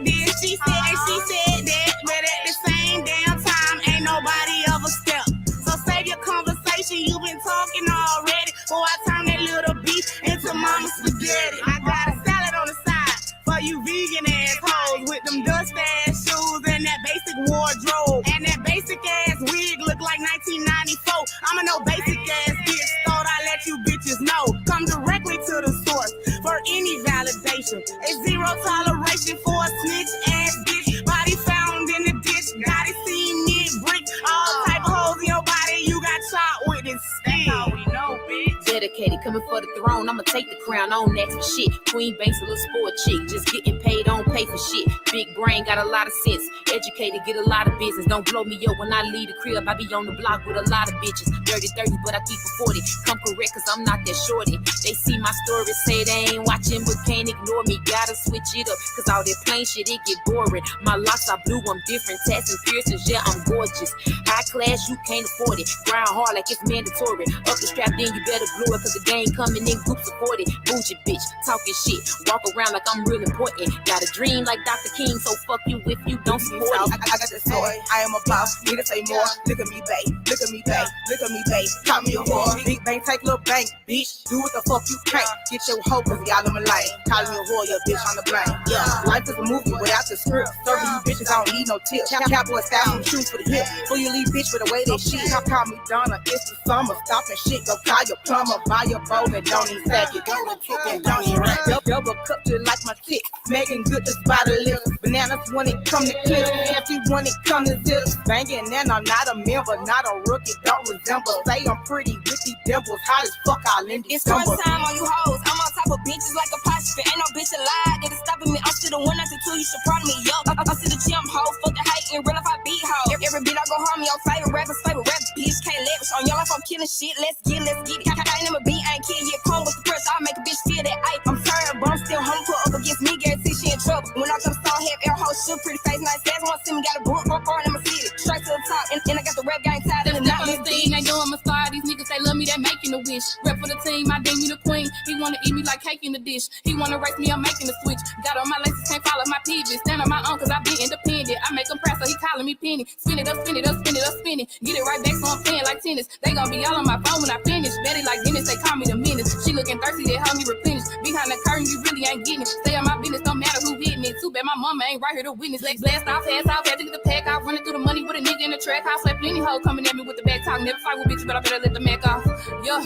this, she said that, but at the same damn time, ain't nobody ever stepped. So save your conversation, you been talking already. Before I turn that little beef into mama spaghetti. I got a salad on the side for you vegan assholes with with them dust ass shoes and that basic wardrobe. And that basic ass wig look like 1994. I'm a no basic ass bitch. Thought I let you bitches know. Come directly to the source for any validation. A zero toleration for a snitch ass bitch. Body found in the ditch. Gotta see me brick. All type of holes in your body. You got shot with this stick. That's how we know, bitch. Dedicated, coming for the throne. I'ma take the crown on next for shit. Queen Banks, a little sport chick. Just getting paid, don't pay for shit. Big brain, got a lot of sense. Educated, get a lot of business. Don't blow me up when I leave the crib. I be on the block with a lot of bitches. Dirty, but I keep a 40. Come correct, cause I'm not that shorty. They see my story, say they ain't watching, but can't ignore me. Gotta switch it up, cause all that plain shit, it get boring. My locks are blue, I'm different. Tats and piercings, yeah, I'm gorgeous. High class, you can't afford it. Grind hard like it's mandatory. Up the strap, then you better blow it, cause the game coming in groups of 40. Bougie bitch, talking shit. Walk around like I'm real important. Got a dream like Dr. King, so fuck you if you don't support it. I got the story. I am a boss. Need to say more. Look at me, babe. Look at me, babe. Look at me, babe. Call me a whore. Big bang, take little bank, bitch. Do what the fuck you can't. Get your hoe, cause y'all in my lane. Call me a whore, your bitch on the blame. Yeah, life is a movie without the script. Serving you bitches, I don't need no tips. Cowboy style, some shoes for the hip. Before you leave, bitch, for the way they shit. Call me Donna, it's the summer. Stopping shit, go call your plumber. Buy your bowl and don't even sack it. And don't even rack. Double cup just like my tick. Making good just by the lips. Bananas when it come to clips. Empty when it come to zips. Banging and I'm not a member, not a rookie, don't resemble. Say I'm pretty with these dimples. Hot as fuck, I'll end it. It's first time on you hoes. I'm on top of bitches like a apostrophe. Ain't no bitch alive that is stopping me. I'm still the one, not the two. You should pardon me, yo. I'm still the chimp hoe. Fuck the hate and real if I beat hoe. Every beat I go home, your favorite rapper's favorite rap bitch. Can't lavish on your life. I'm killing shit. Let's get it. I ain't never beat, I ain't kill you. Come with the pressure. I'll make a bitch feel that ice. I'm tired, but I'm still home. Put up against me, guarantee she in trouble. When I jump song, have air host, shoot pretty face, nice ass. Want to see me got a book, foreign in my city. Straight to the top, and I got the rap gang tied in the not this thing. They doing my star. These niggas, they love me, they making a wish. Rep for the team, I deem me the queen. He wanna eat me like cake in the dish. He wanna race me, I'm making the switch. Got on my laces, can't follow my peeves. Stand on my own, cause I be independent. I make him proud, so he calling me Penny. Spin it up, spin it up, spin it up, spin it. Get it right back, so I'm playing like tennis. They gon' be all on my phone when I finish. Betty like Dennis, they call me the menace. She looking thirsty, they help me replenish. Behind the curtain, you really ain't getting it. Stay on my business, don't matter who hitting it. Too bad my mama ain't right here to witness. Let's blast off, pass off, had to get the pack off. Running through the money with a nigga in the track. I slept any hoe coming at me with the back talk. Never fight with bitches, but I better let the Mac off. Yeah,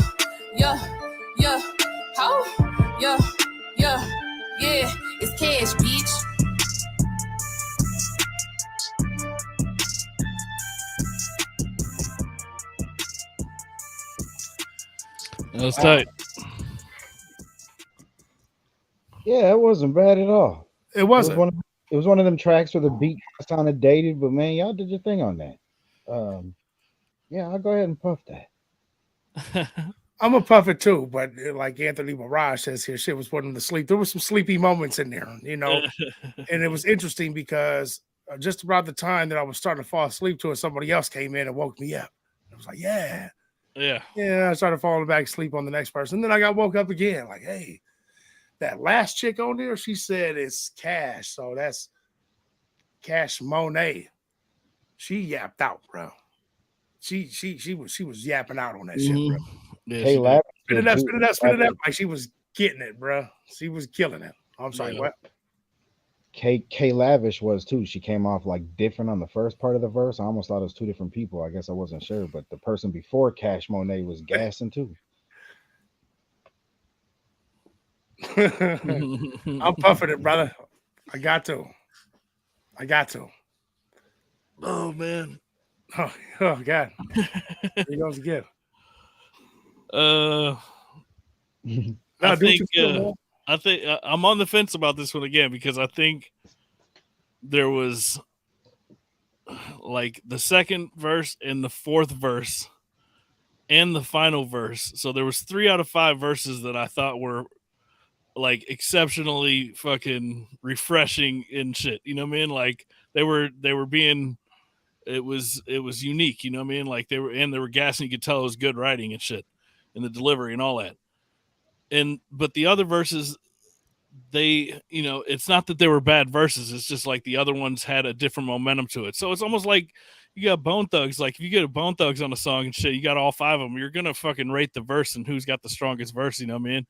ho, yeah, it's cash, bitch. That was tight. Yeah, it wasn't bad at all. It wasn't. It was one of them tracks where the beat sounded dated, but man, y'all did your thing on that. Yeah, I'll go ahead and puff that. I'm a puff it too, but like Anthony Mirage says here, shit was putting him to sleep. There were some sleepy moments in there, you know, and it was interesting because just about the time that I was starting to fall asleep to it, somebody else came in and woke me up. I was like, yeah. I started falling back asleep on the next person. Then I got woke up again, like, hey, that last chick on there, she said it's Cash, so that's Cash Monet. She yapped out, bro. She was yapping out on that shit, bro. Yeah, spit it up like she was getting it, bro. She was killing it. I'm sorry, what? K Lavish was too. She came off like different on the first part of the verse. I almost thought it was two different people. I guess I wasn't sure, but the person before Cash Monet was gassing too. I'm puffing it, brother. I got to. Oh man. Oh God. Here he goes again. I think I'm on the fence about this one again because I think there was like the second verse and the fourth verse and the final verse. So there was 3 out of 5 verses that I thought were like exceptionally fucking refreshing and shit. You know what I mean? Like they were being, it was unique. You know what I mean? Like they were gassing. You could tell it was good writing and shit and the delivery and all that. But the other verses, they, you know, it's not that they were bad verses. It's just like the other ones had a different momentum to it. So it's almost like you got Bone Thugs. Like if you get a Bone Thugs on a song and shit, you got all 5 of them. You're going to fucking rate the verse and who's got the strongest verse. You know what I mean?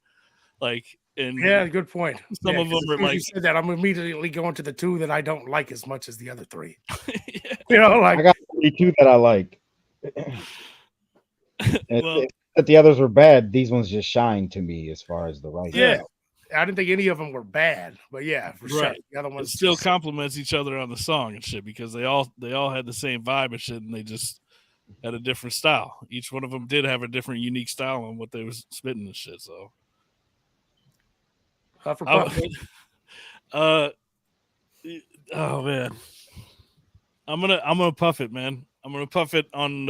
Like And yeah, good point. Some of them as are soon as you like, said that, I'm immediately going to the two that I don't like as much as the other three. You know, like I got 32 that I like. And well, if the others were bad, these ones just shine to me as far as the writing. yeah. I didn't think any of them were bad, but yeah, for sure. right. The other It ones still just, complements each other on the song and shit because they all had the same vibe and shit, and they just had a different style. Each one of them did have a different, unique style on what they was spitting and shit. So, Huff or Puff. oh man, I'm gonna puff it, man. I'm gonna puff it on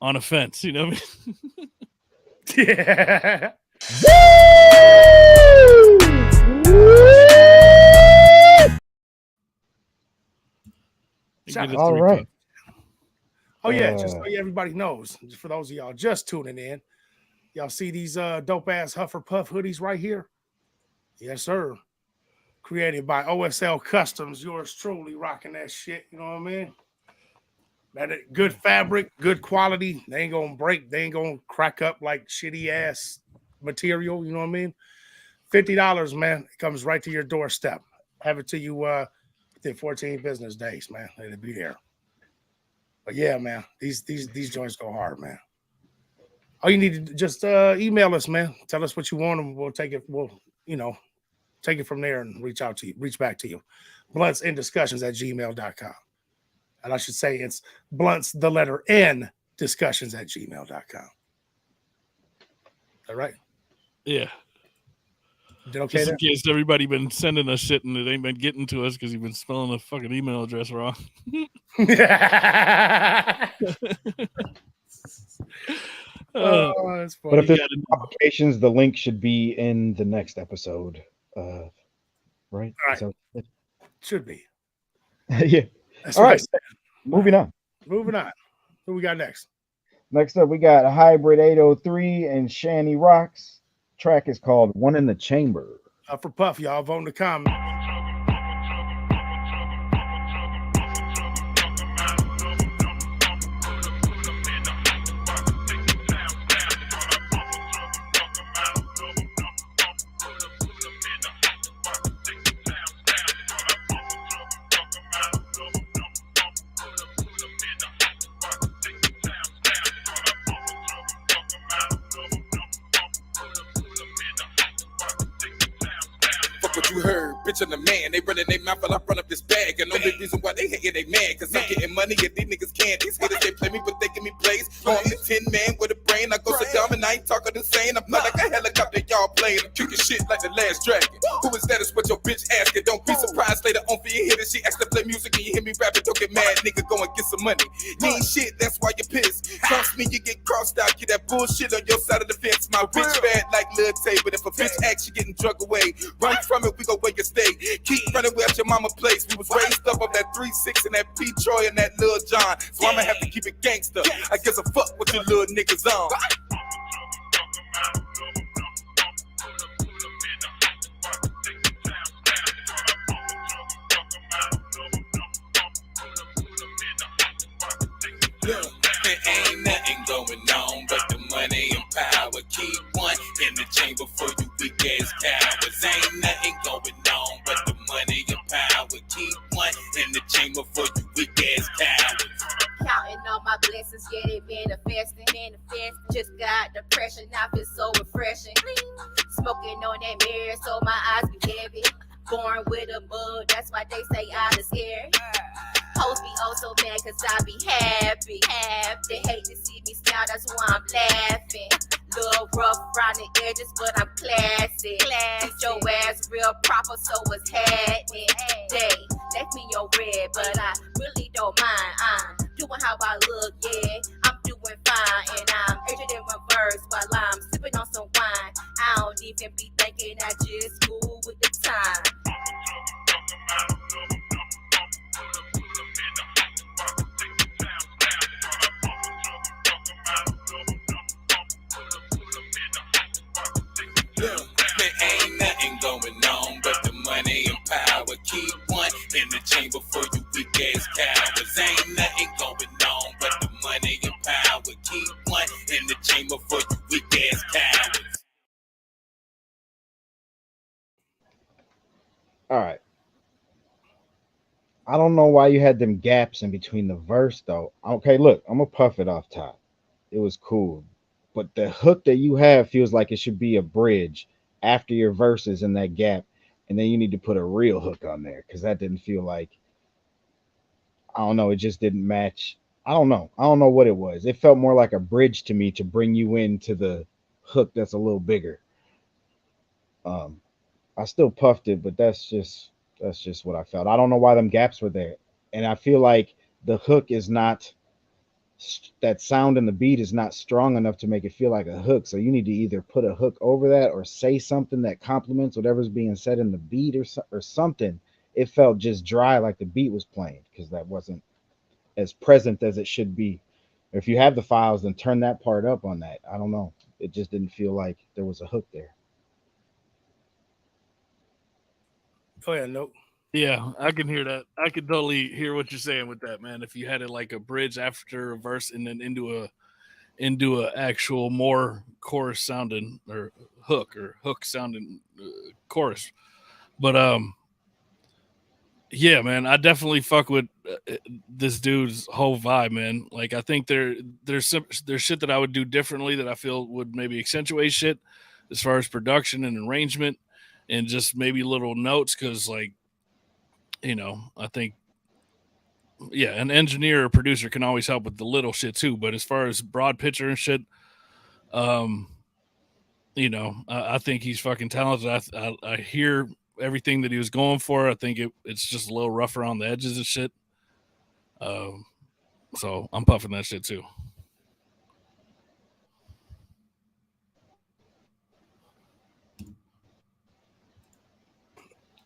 a fence. You know what I mean? Yeah. All right. Oh yeah, just so everybody knows, for those of y'all just tuning in, y'all see these dope ass Huff or Puff hoodies right here? Yes, sir. Created by OSL Customs. Yours truly rocking that shit. You know what I mean? That good fabric, good quality. They ain't gonna break. They ain't gonna crack up like shitty ass material. You know what I mean? $50, man. It comes right to your doorstep. Have it to you within 14 business days, man. It'll be there. But yeah, man, these joints go hard, man. All you need to just email us, man. Tell us what you want, and we'll take it. We'll, take it from there and reach back to you. bluntsndiscussions@gmail.com. And I should say it's blunts, the letter N, discussions@gmail.com. All right? Yeah. Did okay Just there? in case everybody been sending us shit and it ain't been getting to us because you've been spelling the fucking email address wrong. That's funny. But if there's complications, the link should be in the next episode. Right? All right. So, Should be. yeah. That's All what I right. said. Moving on. Moving on. Who we got next? Next up, we got a Hybrid 803 and Shanny Rocks. Track is called One in the Chamber. For Puff, y'all vote in the comments. What you heard, bitch, I'm the man. They running their mouth while I run up this bag. And only reason why they hating they mad, cause I'm getting money and these niggas can't. These haters, they play me, but they give me plays. I'm the 10 man with a brain. I go so dumb and I ain't talking insane. I'm not like a helicopter, y'all playing. I'm kicking shit like the last dragon. Who is that? Is what your bitch asking. Don't be surprised later on for your hitters. She asked to play music and you hear me rapping. Don't get mad, nigga, go and get some money. Need shit, that's why you're pissed. Trust me, you get crossed out. Get that bullshit on your side of the fence. My bitch bad like Lil Tay, but if a bitch acts, she getting drug away. Run from it, we go where you stay. Keep running where your mama place. We was raised up on that 3-6 and that P. Troy and that Lil John. So I'ma have to keep it gangster. I guess a fuck what you little niggas on. There ain't nothing going on but the money and power. Keep one in the chamber for you weak ass cowards. Ain't nothing going on but the money and power. Keep one in the chamber for you weak ass cowards. Counting all my blessings, yeah, they manifesting. Just got depression, I feel so refreshing. Smoking on that mirror, so my eyes be heavy. Born with a bug, that's why they say I'm scared. Hoes be oh so mad cause I be happy. They hate to see me smile, that's why I'm laughing. Little rough around the edges, but I'm classy. Keep your ass real proper, so what's happening? They left me your red, but I really don't mind. I'm doing how I look, yeah, I'm doing fine. And I'm aging in reverse while I'm sipping on some wine. I don't even be thinking, I just move with the time. There ain't nothing going on but the money and power. Keep one in the chamber for you weak ass cowards. Ain't nothing going on but the money and power. Keep one in the chamber for you weak ass cowards. All right. I don't know why you had them gaps in between the verse though. Okay, look, I'm gonna puff it off top. It was cool, but the hook that you have feels like it should be a bridge after your verses in that gap, and then you need to put a real hook on there because that didn't feel like, I don't know, it just didn't match. I don't know. I don't know what it was. It felt more like a bridge to me to bring you into the hook that's a little bigger. Um, I still puffed it, but that's just what I felt. I don't know why them gaps were there, and I feel like the hook is not that sound in the beat is not strong enough to make it feel like a hook. So you need to either put a hook over that or say something that complements whatever's being said in the beat or something. It felt just dry, like the beat was playing because that wasn't as present as it should be. If you have the files, then turn that part up on that. I don't know. It just didn't feel like there was a hook there. Go ahead, Nope. Yeah, I can hear that. I can totally hear what you're saying with that, man. If you had it like a bridge after a verse and then into a actual more chorus sounding or hook sounding chorus. But yeah, man, I definitely fuck with this dude's whole vibe, man. Like I think there's shit that I would do differently that I feel would maybe accentuate shit as far as production and arrangement and just maybe little notes because like I think yeah, an engineer or producer can always help with the little shit too. But as far as broad picture and shit, um, I think he's fucking talented. I hear everything that he was going for. I think it's just a little rough around the edges and shit. Um, so I'm puffing that shit too.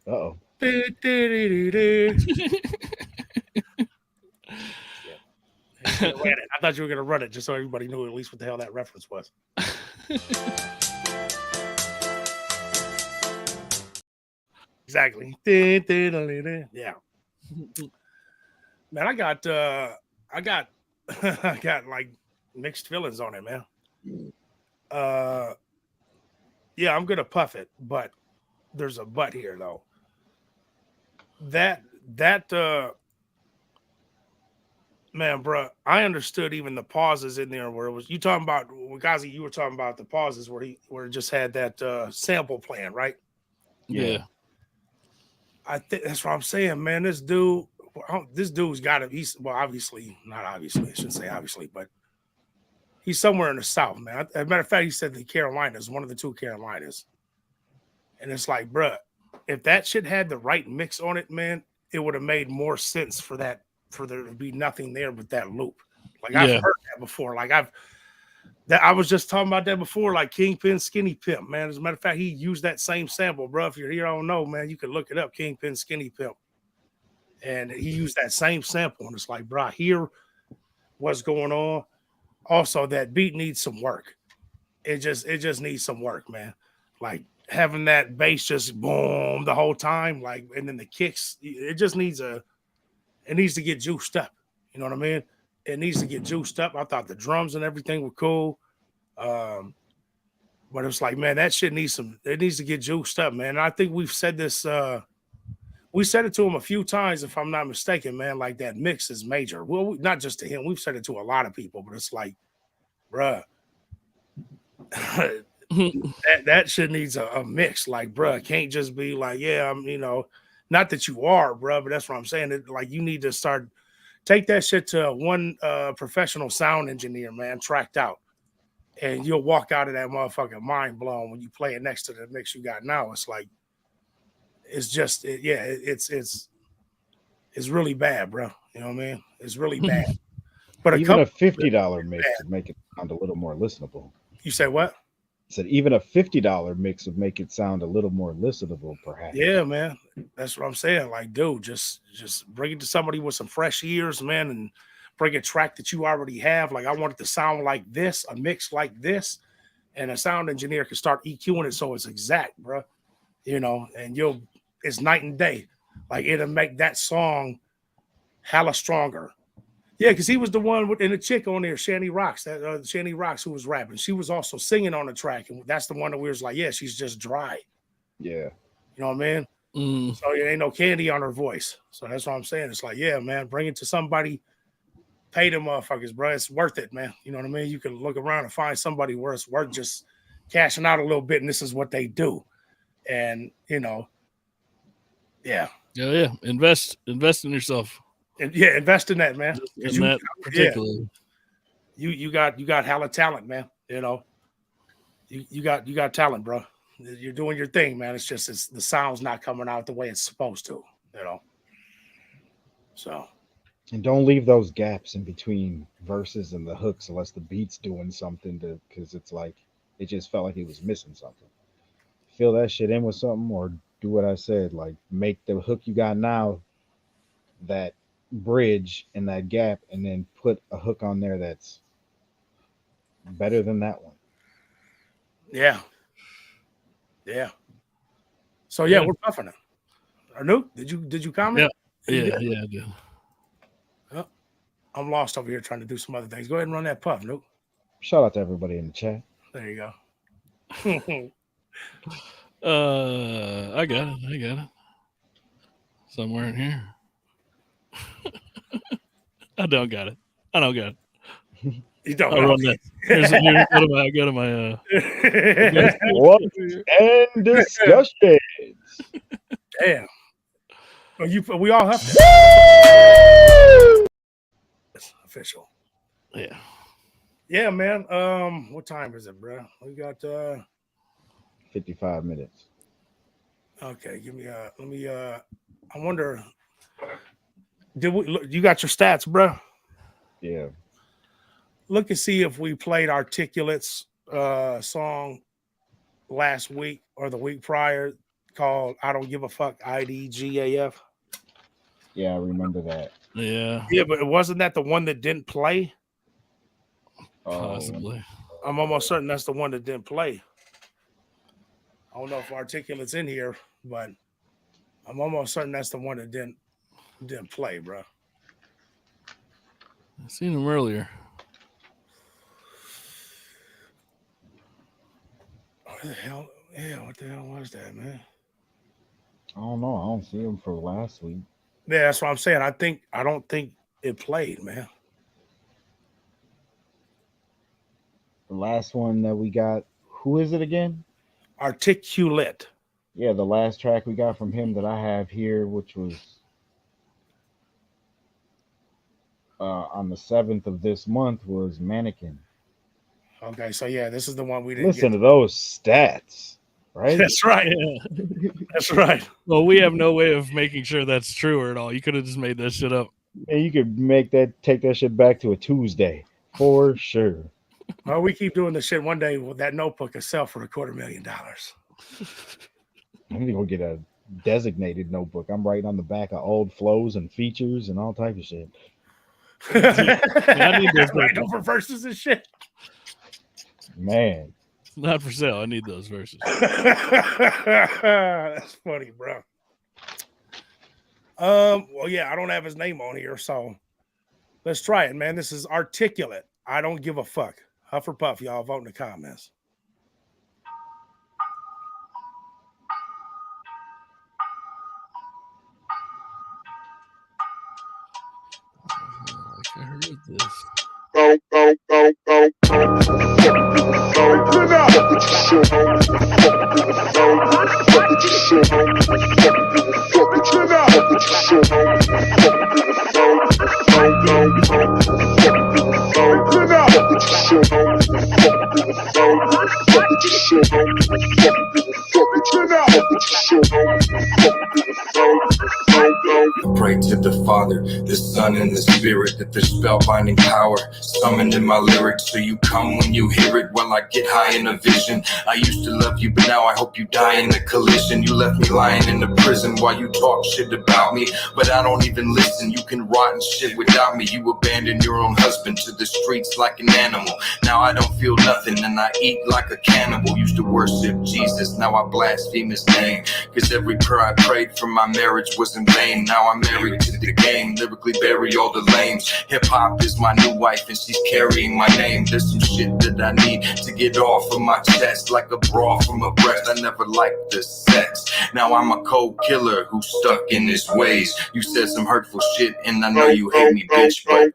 Uh-oh. I thought you were gonna run it just so everybody knew at least what the hell that reference was. Exactly. Yeah. Man, I got I got like mixed feelings on it, man. Yeah, I'm gonna puff it, but there's a but here though. That man, bro, I understood even the pauses in there where it was you talking about Gazi, you were talking about the pauses where it just had that sample playing, right? Yeah. I think that's what I'm saying, man. This dude's got to. He's obviously not obviously. I shouldn't say obviously, but he's somewhere in the South, man. As a matter of fact, he said the Carolinas, one of the two Carolinas, and it's like, bruh, if that shit had the right mix on it, man, it would have made more sense for there to be nothing there but that loop. Like I've heard that before. Like I was just talking about that before, like Kingpin Skinny Pimp, man. As a matter of fact, he used that same sample, bro. If you're here, I don't know, man, you can look it up, Kingpin Skinny Pimp. And he used that same sample. And it's like, bro, hear what's going on. Also, that beat needs some work. It just needs some work, man. Like having that bass just boom the whole time, like, and then the kicks, it needs to get juiced up. You know what I mean? It needs to get juiced up. I thought the drums and everything were cool. But it's like, man, that shit needs to get juiced up, man. And I think we've said this, we said it to him a few times, if I'm not mistaken, man. Like that mix is major. Well, not just to him, we've said it to a lot of people, but it's like, bruh, that shit needs a mix. Like, bruh, it can't just be like, yeah, I'm, not that you are, bruh, but that's what I'm saying. Like, you need to take that shit to one professional sound engineer, man, tracked out. And you'll walk out of that motherfucker mind blown when you play it next to the mix you got now. It's like, it's really bad, bro. You know what I mean? It's really bad. But even a $50 mix would make it sound a little more listenable. You say what? I said even a $50 mix would make it sound a little more listenable, perhaps. Yeah, man. That's what I'm saying. Like, dude, just bring it to somebody with some fresh ears, man, and bring a track that you already have. Like, I want it to sound like this, a mix like this, and a sound engineer can start EQing it so it's exact, bro. And it's night and day. Like, it'll make that song hella stronger. Yeah, because he was the one and the chick on there, Shani Rocks, who was rapping. She was also singing on the track, and that's the one that we was like, yeah, she's just dry. Yeah. You know what I mean? So it ain't no candy on her voice. So that's what I'm saying. It's like, yeah, man, bring it to somebody. Pay them motherfuckers, bro. It's worth it, man. You know what I mean? You can look around and find somebody where it's worth just cashing out a little bit, and this is what they do. And yeah. Invest in yourself. And invest in that, man. In that particularly. You got hella talent, man. You got talent, bro. You're doing your thing, man. It's just the sound's not coming out the way it's supposed to, So. And don't leave those gaps in between verses and the hooks unless the beat's doing something because it's like it just felt like he was missing something. Fill that shit in with something or do what I said, like make the hook you got now that bridge in that gap and then put a hook on there that's better than that one. Yeah. So we're puffing it. Arnook, did you comment? Yeah, I did. I'm lost over here trying to do some other things. Go ahead and run that puff, Nuke. Shout out to everybody in the chat. There you go. I got it. Somewhere in here. I don't got it. You don't I'll run that. Go to my What and discussions. Damn. We all have to. Official. Yeah, man. What time is it, bro? We got 55 minutes. Okay, give me let me I wonder you got your stats, bro? Yeah. Look and see if we played Articulate's song last week or the week prior called I Don't Give a Fuck IDGAF. Yeah, I remember that. Yeah, but wasn't that the one that didn't play? Possibly. I'm almost certain that's the one that didn't play. I don't know if Articulate's in here, but I'm almost certain that's the one that didn't play, bro. I seen him earlier. What the hell? Yeah, what the hell was that, man? I don't know. I don't see him for last week. Yeah, that's what I'm saying. I don't think it played, man. The last one that we got, who is it again? Articulate. Yeah, the last track we got from him that I have here, which was on the 7th of this month, was Mannequin. Okay, so yeah, this is the one we didn't listen to those stats, right? That's right. That's right. Well, we have no way of making sure that's true or at all. You could have just made that shit up. Yeah, you could take that shit back to a Tuesday for sure. Well, we keep doing this shit. One day that notebook will sell for $250,000. I'm gonna go get a designated notebook. I'm writing on the back of old flows and features and all type of shit. I need those right over verses and shit. Man, it's not for sale. I need those verses. That's funny, bro. Well, yeah, I don't have his name on here, so let's try it, man. This is Articulate. I don't give a fuck. Huff or Puff, y'all vote in the comments. I heard this. Pray to the Father, the Son, and the Spirit that there's spellbinding power summoned in my lyrics. So you come when you hear it while I get high in a vision. I used to love you, but now I hope you die in the collision. You left me lying in the prison while you talk shit about me, but I don't even listen. You can rot and shit without me. You abandoned your own husband to the streets like an animal. Now I don't feel nothing and I eat like a cannibal. Used to worship Jesus, now I blaspheme his name. Cause every prayer I prayed for my marriage was in vain. Now I'm married to the game, lyrically bury all the lames. Hip hop is my new wife and she's carrying my name. There's some shit that I need to get off of my chest, like a bra from a breast. I never liked the sex. Now I'm a cold killer who's stuck in his ways. You said some hurtful shit and I know you hate me, bitch, but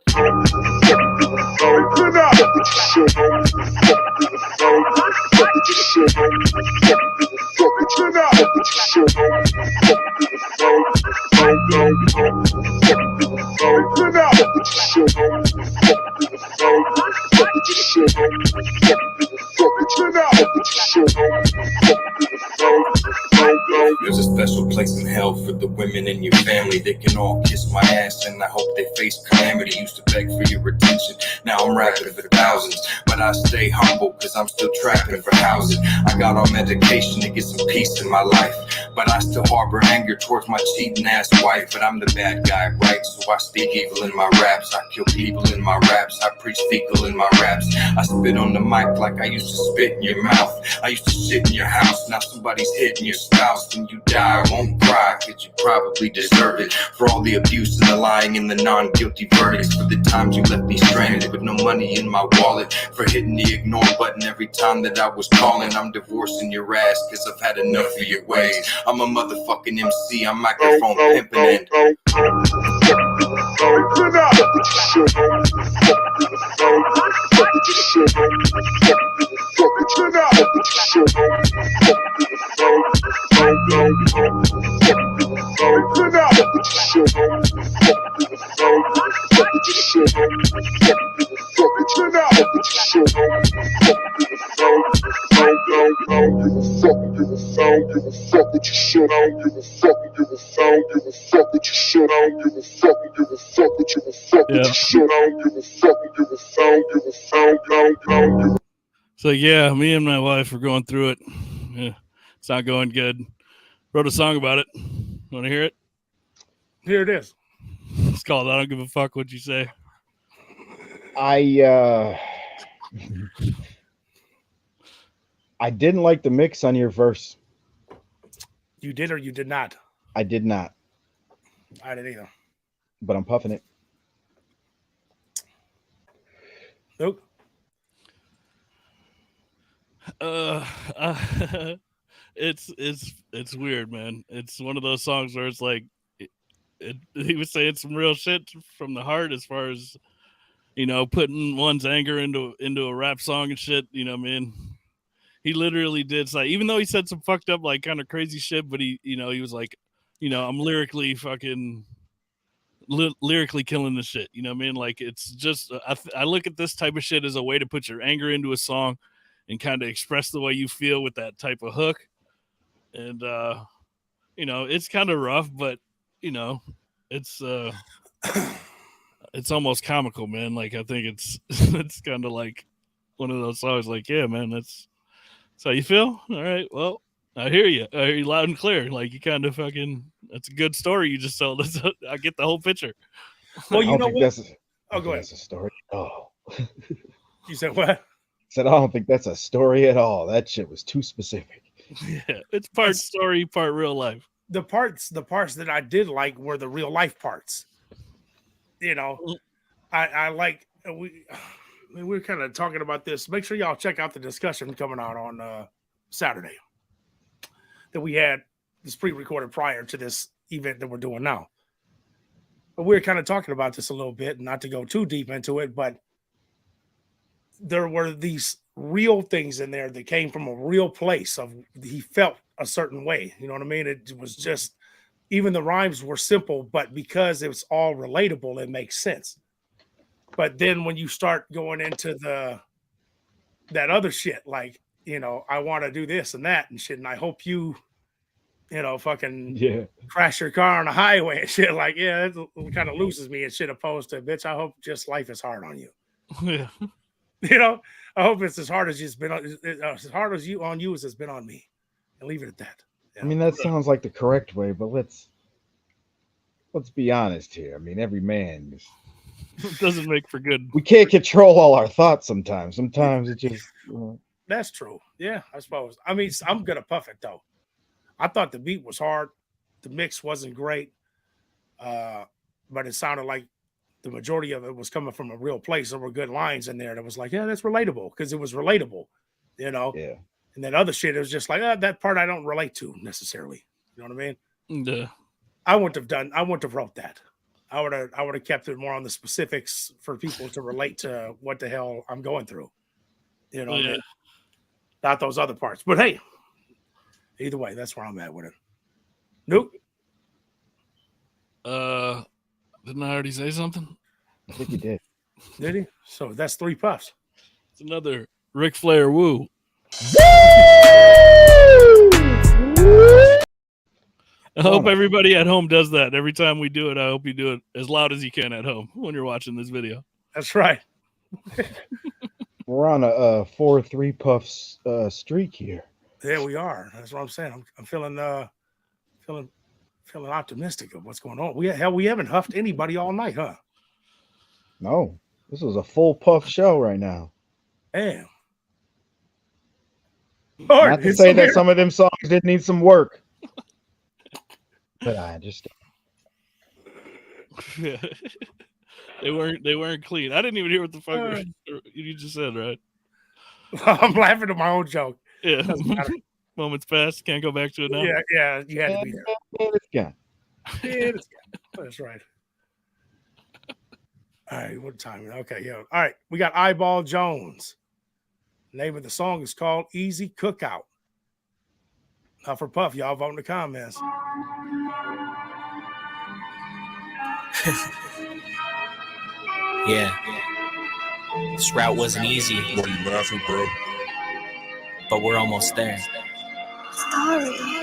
there's a special place in hell for the women in your family. They can all kiss my ass and I hope they face calamity. Used to beg for your attention, now I'm rapping for thousands. But I stay humble cause I'm still trapping for housing. I got on medication to get some peace in my life, but I still harbor anger towards my cheating ass wife. But I'm the bad guy, right? So I speak evil in my raps. I kill people in my raps. I preach fecal in my raps. I spit on the mic like I used to spit in your mouth. I used to shit in your house. Now somebody's hitting your spouse. When you die, I won't cry cause you probably deserve it. For all the abuse and the lying and the non-guilty verdicts. For the times you left me stranded with no money in my wallet. For hitting the ignore button every time that I was calling. I'm divorcing your ass cause I've had enough of your ways. I'm a motherfucking MC, I'm microphone pimping and So yeah, me and my wife are going through it. Yeah, it's not going good. Wrote a song about it. Want to hear it? Here it is. It's called "I Don't Give a Fuck What You Say." I didn't like the mix on your verse. You did or you did not? I did not. I didn't either. But I'm puffing it. Nope. It's weird, man. It's one of those songs where it's like he was saying some real shit from the heart as far as, you know, putting one's anger into a rap song and shit. You know what I mean? He literally did say, even though he said some fucked up, like kind of crazy shit, but he was like, you know, I'm lyrically fucking lyrically killing the shit. You know what I mean? Like, it's just, I look at this type of shit as a way to put your anger into a song and kind of express the way you feel with that type of hook. And, you know, it's kind of rough, but, you know, it's almost comical, man. Like, I think it's kind of like one of those songs like, yeah, man, that's how you feel. All right. Well, I hear you loud and clear. Like, you kind of fucking, that's a good story you just told us. I get the whole picture. Well, you know what? Go ahead. That's a story. Oh, you said what? I said, I don't think that's a story at all. That shit was too specific. Yeah, it's part story, part real life. The parts that I did like were the real life parts. You know, I like, we're kind of talking about this. Make sure y'all check out the discussion coming out on Saturday that we had. This pre-recorded prior to this event that we're doing now. But we're kind of talking about this a little bit, not to go too deep into it, but there were these real things in there that came from a real place of he felt a certain way. You know what I mean? It was just, even the rhymes were simple, but because it was all relatable, it makes sense. But then when you start going into that other shit, like, you know, I want to do this and that and shit, and I hope you know, fucking crash your car on the highway and shit, like, yeah, it kind of loses me and shit, opposed to, bitch, I hope just life is hard on you. Yeah. You know, I hope it's as hard as it's been as hard as you on you as it's been on me, and leave it at that. I mean, that sounds like the correct way, but let's be honest here. I mean, every man it doesn't make for good. We can't control all our thoughts sometimes. Sometimes it just. That's true. Yeah, I suppose. I mean, I'm gonna puff it though. I thought the beat was hard. The mix wasn't great. But it sounded like the majority of it was coming from a real place. There were good lines in there that was like, yeah, that's relatable because it was relatable, you know. Yeah. And then other shit, it was just like, that part I don't relate to necessarily. You know what I mean? Yeah. I wouldn't have wrote that. I would have kept it more on the specifics for people to relate to what the hell I'm going through. You know what I mean? Not those other parts. But hey, either way, that's where I'm at with it. Nope. Didn't I already say something? I think you did. Did he? So that's 3 puffs. It's another Ric Flair woo. I hope everybody at home does that. Every time we do it, I hope you do it as loud as you can at home when you're watching this video. That's right. We're on a 4-3 puffs streak here. Yeah, we are. That's what I'm saying. I'm feeling optimistic of what's going on. We haven't huffed anybody all night, huh? No, this was a full puff show right now. Damn. Not to say that some of them songs did need some work, but I understand. They weren't clean. I didn't even hear what the fuck you just said, right? I'm laughing at my own joke. Yeah. Moments past, can't go back to it now. Yeah, you had to be there. It's gone. It's gone. That's right. All right, what time? Okay, yeah. All right, we got Eyeball Jones. Name of the song is called Easy Cookout. Huff or Puff, y'all vote in the comments. Yeah. This route wasn't easy. Why are you laughing, bro? But we're almost there. Sorry.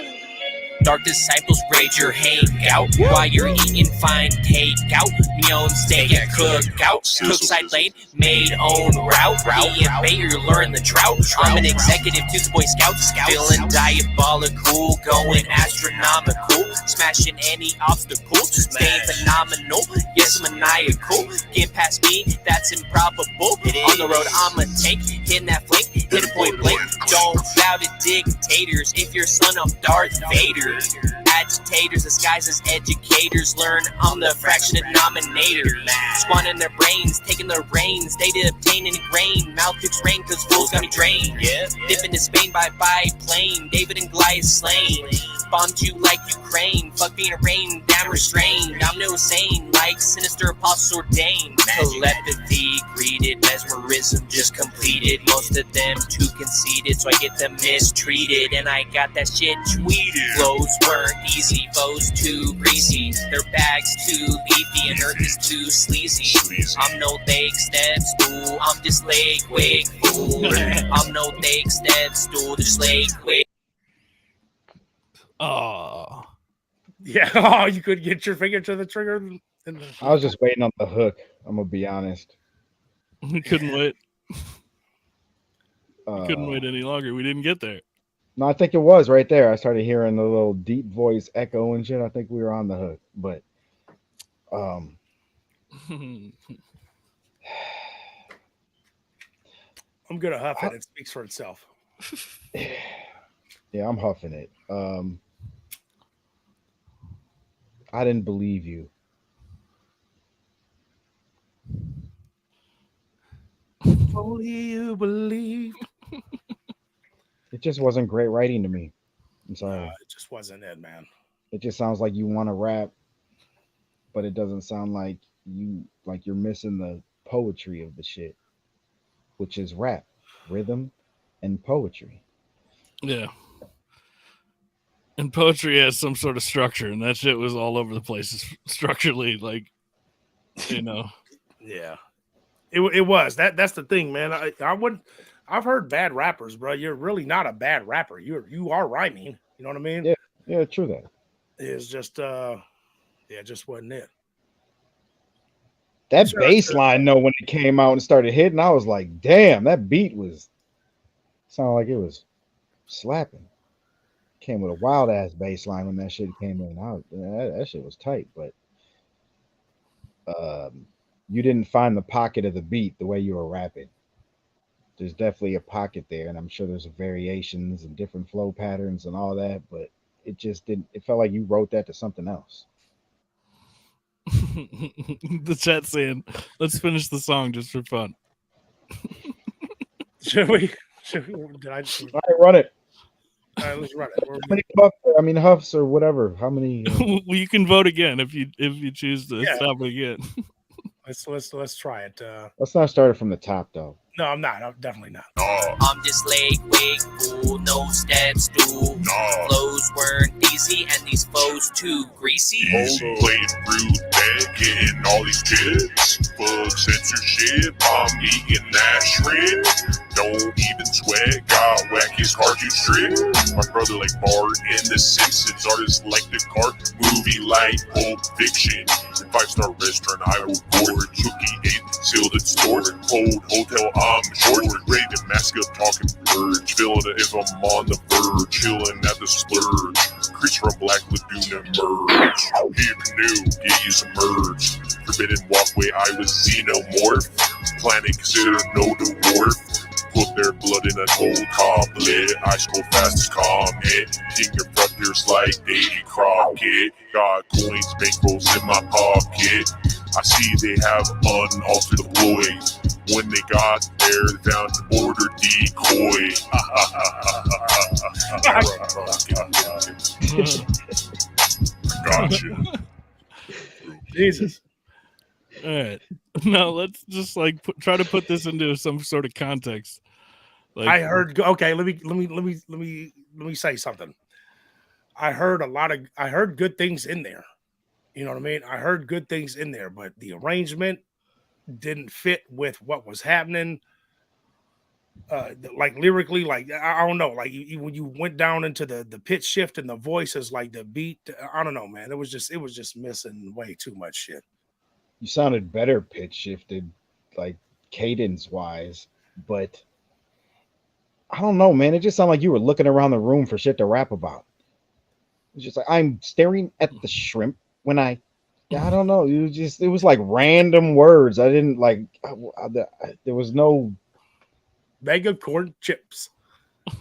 Dark disciples raid your hangout while you're eating fine takeout. Me own steak and cookout. Cookside lane, made own route. Me and Bayer learn the trout. I'm an executive to the Boy Scouts. Feeling diabolical, going astronomical. Smashing any obstacles, staying phenomenal. Yes, maniacal. Get past me, that's improbable. On the road, I'ma take, hitting that flank, hit a point blank. Don't bow to dictators if you're son of Darth Vader. Agitators disguised as educators learn I'm the fraction denominator. Squanting their brains, taking their reins, they to obtain any grain. Mouth cooks rain cause fools got me drained. Dipping to Spain by biplane, David and Goliath slain. Bombed you like Ukraine, fuck being arraigned, damn restrained. I'm no sane, like sinister apostles ordained. Telepathy greeted, mesmerism just completed. Most of them too conceited, so I get them mistreated. And I got that shit tweeted. Flows weren't easy, foes too greasy. Their bags too leafy, and earth is too sleazy. I'm no leg step stool, I'm just leg wig fool. I'm no leg step stool, just leg wig. Oh. Yeah. Oh, you could get your finger to the trigger. I was just waiting on the hook. I'm gonna be honest. We couldn't wait. Couldn't wait any longer. We didn't get there. No, I think it was right there. I started hearing the little deep voice echo and shit. I think we were on the hook, but I'm gonna huff it. It speaks for itself. Yeah, I'm huffing it. I didn't believe you. Only you believe. It just wasn't great writing to me. I'm sorry. It just wasn't it, man. It just sounds like you want to rap, but it doesn't sound like you're missing the poetry of the shit, which is rap, rhythm, and poetry. Yeah. And poetry has some sort of structure, and that shit was all over the place structurally, like, you know. Yeah. It was. That's the thing, man. I've heard bad rappers, bro. You're really not a bad rapper. You are rhyming. You know what I mean? Yeah, true that. It's just it just wasn't it. That bass line, though, when it came out and started hitting, I was like, damn, that beat sounded like it was slapping. Came with a wild ass bass line when that shit came in. That shit was tight, but you didn't find the pocket of the beat the way you were rapping. There's definitely a pocket there, and I'm sure there's variations and different flow patterns and all that, but it just didn't. It felt like you wrote that to something else. The chat saying, "Let's finish the song just for fun." Should we? Did I? All right, run it. All right, let's run it. How many huffs or whatever? How many? Well, you can vote again if you choose to stop it again. Let's try it. Let's not start it from the top though. No, I'm not. I'm definitely not. I'm just leg wig fool, no steps stool. Flows weren't easy and these foes too greasy. Easy playing rude, bad, getting all these tips. Fuck censorship, I'm eating that shrimp. Don't even sweat, got wackest cartoon strip. My brother like Bart and the Simpsons. Artists like the cart, movie like Pulp Fiction. In 5-star restaurant, I will board. Cookie ate, sealed and stored. Cold hotel, I'm short. Ready to mask up, talking purge. Feeling it if I'm on the verge. Chilling at the splurge. Creature from Black Lagoon emerge. Here canoe, get you submerged. Forbidden walkway, I was xenomorph. Planet considered no dwarf. Put their blood in an old goblet. Ice cold fast as comet. King your front pierce like Davy Crockett. Got coins, bankrolls in my pocket. I see they have unaltered employees. When they got there, they found the border decoy. Gotcha. Jesus. All right. Now let's just like try to put this into some sort of context. Like, I heard. Okay, let me say something. I heard good things in there. You know what I mean? I heard good things in there, but the arrangement didn't fit with what was happening. Like lyrically, like I don't know, like when you went down into the pitch shift and the voices, like the beat, I don't know, man. It was just missing way too much shit. You sounded better pitch shifted, like cadence wise, but I don't know, man. It just sounded like you were looking around the room for shit to rap about. It's just like I'm staring at the shrimp when I don't know. It was like random words. I didn't like. There was no mega corn chips.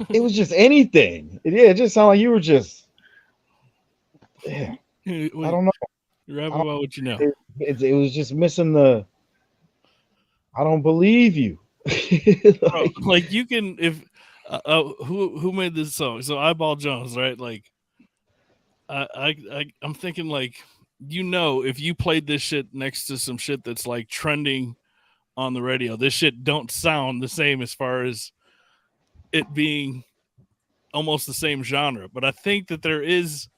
It was just anything. It just sounded like you were just. Yeah, I don't know. You rap about what you know. It was just missing the. I don't believe you. like you can if who made this song? So Eyeball Jones, right? Like I'm thinking like if you played this shit next to some shit that's like trending on the radio, this shit don't sound the same as far as it being almost the same genre. But I think that there is.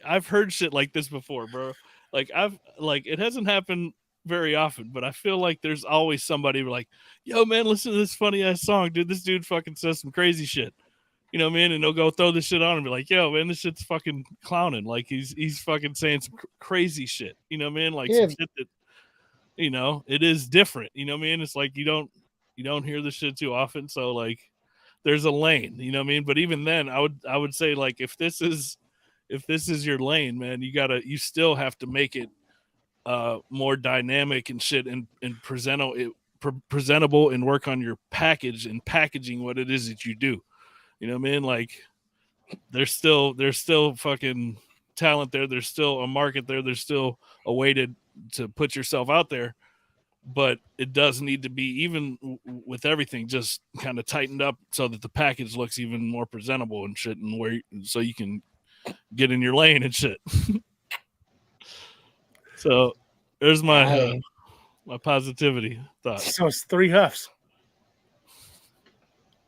I've heard shit like this before, bro. Like it hasn't happened very often, but I feel like there's always somebody like, yo, man, listen to this funny ass song, dude. This dude fucking says some crazy shit. You know what I mean? And they'll go throw this shit on and be like, yo, man, this shit's fucking clowning. Like he's fucking saying some crazy shit. You know what I mean? Like some shit that, it is different. You know what I mean? It's like you don't hear this shit too often. So like there's a lane, you know what I mean? But even then I would say like if this is your lane, man, you still have to make it more dynamic and shit and presentable and work on your package and packaging what it is that you do. You know what I mean? Like there's still fucking talent there. There's still a market there. There's still a way to put yourself out there, but it does need to be, even with everything, just kind of tightened up so that the package looks even more presentable and shit, and so you can get in your lane and shit. So there's my my positivity thoughts. So it's 3 huffs,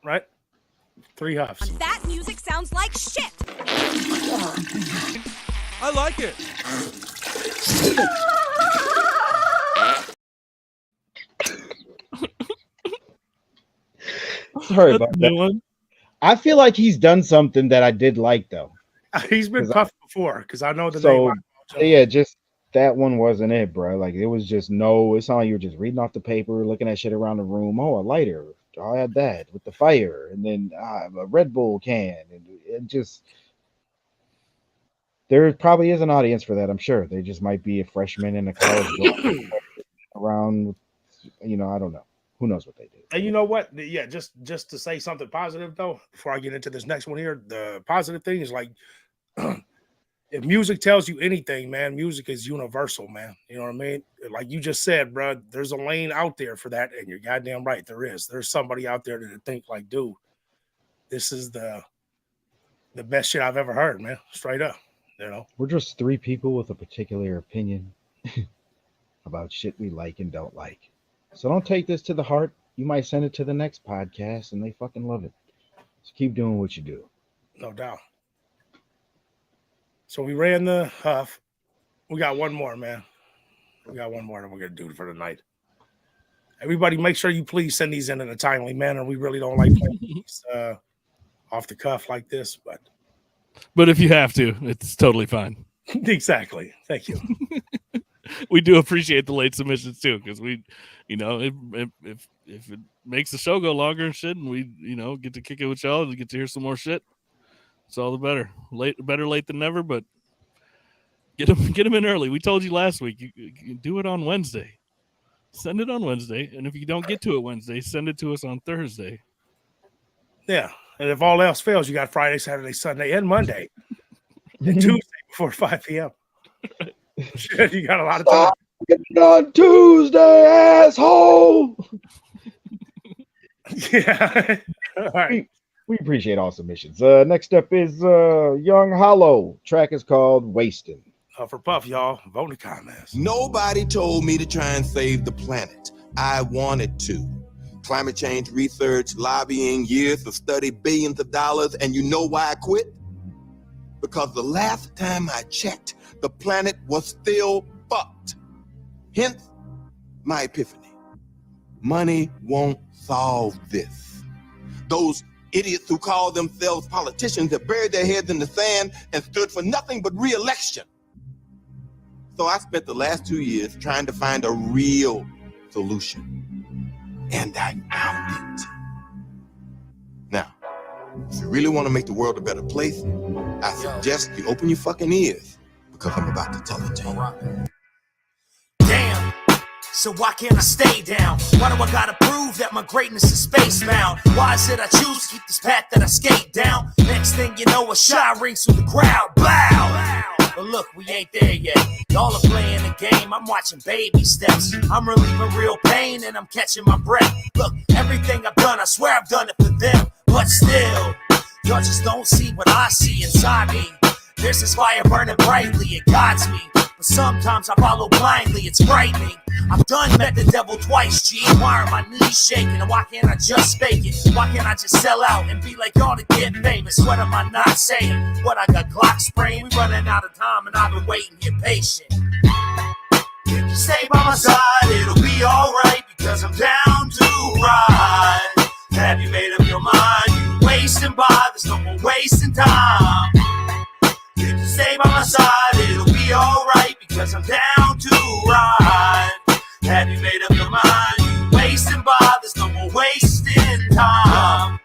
right? 3 huffs. That music sounds like shit. I like it. Sorry about that. I feel like he's done something that I did like though. He's been puffed before because I know the so, name. Yeah, just that one wasn't it, bro. Like it was just it sounded like you were just reading off the paper, looking at shit around the room. Oh, a lighter. I had that with the fire, and then a Red Bull can, and it just. There probably is an audience for that. I'm sure they just might be a freshman in a college around. I don't know. Who knows what they do? And you know what? Yeah, just to say something positive though, before I get into this next one here, the positive thing is like if music tells you anything, man, music is universal, man. You know what I mean? Like you just said, bro, there's a lane out there for that, and you're goddamn right, there is. There's somebody out there that think like, dude, this is the best shit I've ever heard, man. Straight up, you know. We're just three people with a particular opinion about shit we like and don't like. So don't take this to the heart. You might send it to the next podcast, and they fucking love it. So keep doing what you do. No doubt. So we ran the Huff. We got one more, man. We got one more that we're going to do for the night. Everybody, make sure you please send these in a timely manner. We really don't like playing these off the cuff like this, but if you have to, it's totally fine. Exactly. Thank you. We do appreciate the late submissions too, because we, you know, if it makes the show go longer and shit, and we, you know, get to kick it with y'all and get to hear some more shit, it's all the better. Better late than never, but get them in early. We told you last week, you do it on Wednesday. Send it on Wednesday, and if you don't get to it Wednesday, send it to us on Thursday. Yeah, and if all else fails, you got Friday, Saturday, Sunday, and Monday, and Tuesday before 5 p.m. Shit, you got a lot of time. On Tuesday, asshole. Yeah. All right. We appreciate all submissions. Next up is Young Hollow. Track is called Wasting. For Puff, y'all. Vote in the comments. Nobody told me to try and save the planet. I wanted to. Climate change research, lobbying, years of study, billions of dollars, and you know why I quit? Because the last time I checked, the planet was still fucked. Hence, my epiphany. Money won't solve this. Those idiots who call themselves politicians have buried their heads in the sand and stood for nothing but re-election. So I spent the last 2 years trying to find a real solution. And I found it. Now, if you really want to make the world a better place, I suggest you open your fucking ears, because I'm about to tell it to you. Damn. So why can't I stay down? Why do I gotta prove that my greatness is spacebound? Why is it I choose to keep this path that I skate down? Next thing you know, a shot rings through the crowd. Blow! But look, we ain't there yet. Y'all are playing the game, I'm watching baby steps. I'm relieving real pain and I'm catching my breath. Look, everything I've done, I swear I've done it for them. But still, y'all just don't see what I see inside me. There's this fire burning brightly, it guides me. But sometimes I follow blindly, it's frightening. I've done met the devil twice, G. Why are my knees shaking? And why can't I just fake it? Why can't I just sell out and be like y'all to get famous? What am I not saying? What, I got Glock spraying? We running out of time and I've been waiting here patient. If you stay by my side, it'll be alright, because I'm down to ride. Have you made up your mind? You wasting by, there's no more wasting time. If you stay by my side, it'll be alright, because I'm down to ride. Have you made up your mind? You wasting by, there's no more wasting time.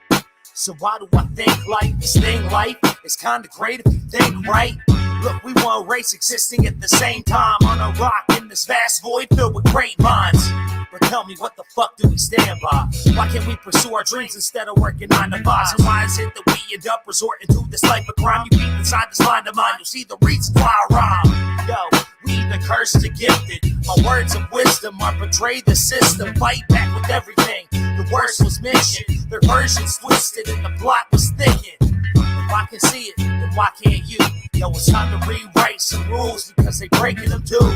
So why do I think like this thing life is kinda great if you think right? Look, we one race existing at the same time on a rock in this vast void filled with great minds. But tell me, what the fuck do we stand by? Why can't we pursue our dreams instead of working 9 to 5s? And why is it that we end up resorting to this life of crime? You peep inside this line of mine, you'll see the reasons why I rhyme. Yo, we the cursed, the gifted. My words of wisdom are betray the system. Fight back with everything. The worst was mentioned, their versions twisted, and the plot was thickened. If I can see it, then why can't you? Yo, it's time to rewrite some rules, because they breaking them too.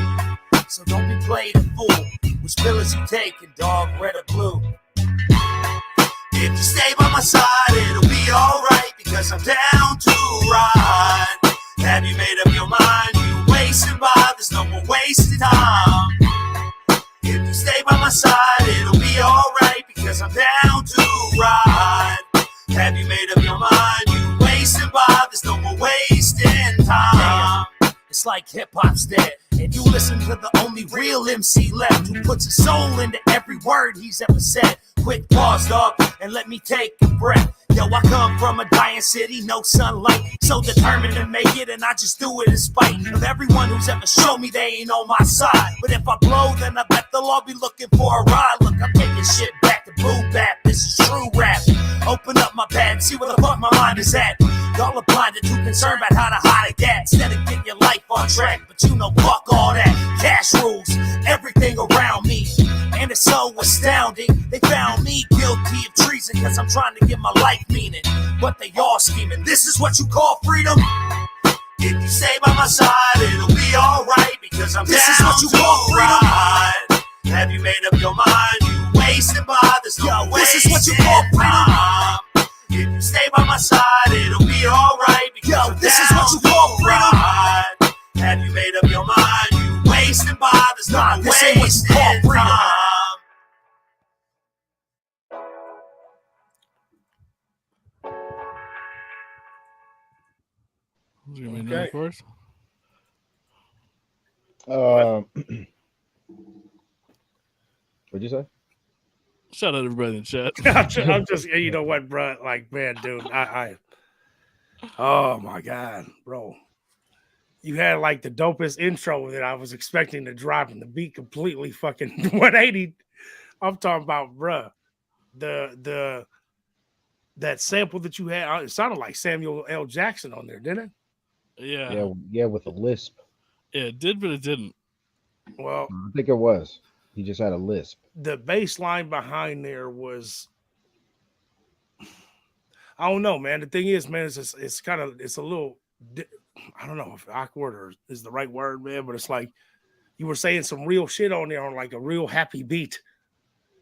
So don't be played a fool. Which pillars you taking, dog, red or blue? If you stay by my side, it'll be alright, because I'm down to ride. Have you made up your mind? You wasting by, there's no more wasting time. If you stay by my side, it'll be alright, because I'm down to ride. Have you made up your mind? You wasting by, there's no more wasting time. It's like hip-hop's dead, and you listen to the only real MC left, who puts his soul into every word he's ever said. Quick pause, dog, and let me take a breath. Yo, I come from a dying city, no sunlight, so determined to make it, and I just do it in spite of everyone who's ever shown me they ain't on my side. But if I blow, then I bet they'll all be looking for a ride. Look, I'm taking shit back to boom bap, this is true rap. Open up my pad and see where the fuck my mind is at. Y'all are blinded, too concerned about how to hide a gat. Instead of getting contract, but you know, fuck all that. Cash rules everything around me, and it's so astounding. They found me guilty of treason because I'm trying to give my life meaning, but they all scheming. This is what you call freedom? If you stay by my side, it'll be alright because I'm this down is what you call freedom. Ride. Have you made up your mind? You wasting by this no this is what you call freedom. If you stay by my side, it'll be alright because this is what you call freedom. Have you made up your mind? You wasting by this no this ain't what you call freedom. Okay. Of course. What'd you say? Shout out everybody in the chat. I'm just, you know what, bro? Like, man, dude, oh my god, bro, you had like the dopest intro that I was expecting to drop, and the beat completely fucking 180. I'm talking about, bro, that sample that you had, it sounded like Samuel L. Jackson on there, didn't it? Yeah, with a lisp. Yeah, it did, but it didn't. Well, I think it was. He just had a lisp. The bass line behind there was, I don't know, man. The thing is, man, it's a little, I don't know if awkward or is the right word, man, but it's like you were saying some real shit on there on like a real happy beat,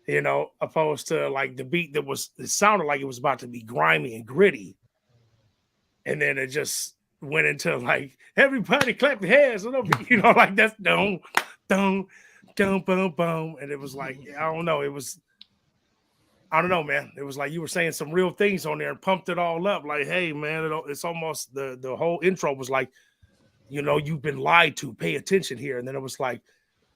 you know, opposed to like the beat that it sounded like it was about to be grimy and gritty. And then it just went into like, everybody clap your hands, you know, like that's boom, boom, boom. And it was like, I don't know. I don't know, man. It was like you were saying some real things on there and pumped it all up. Like, hey, man, it's almost the whole intro was like, you know, you've been lied to. Pay attention here. And then it was like,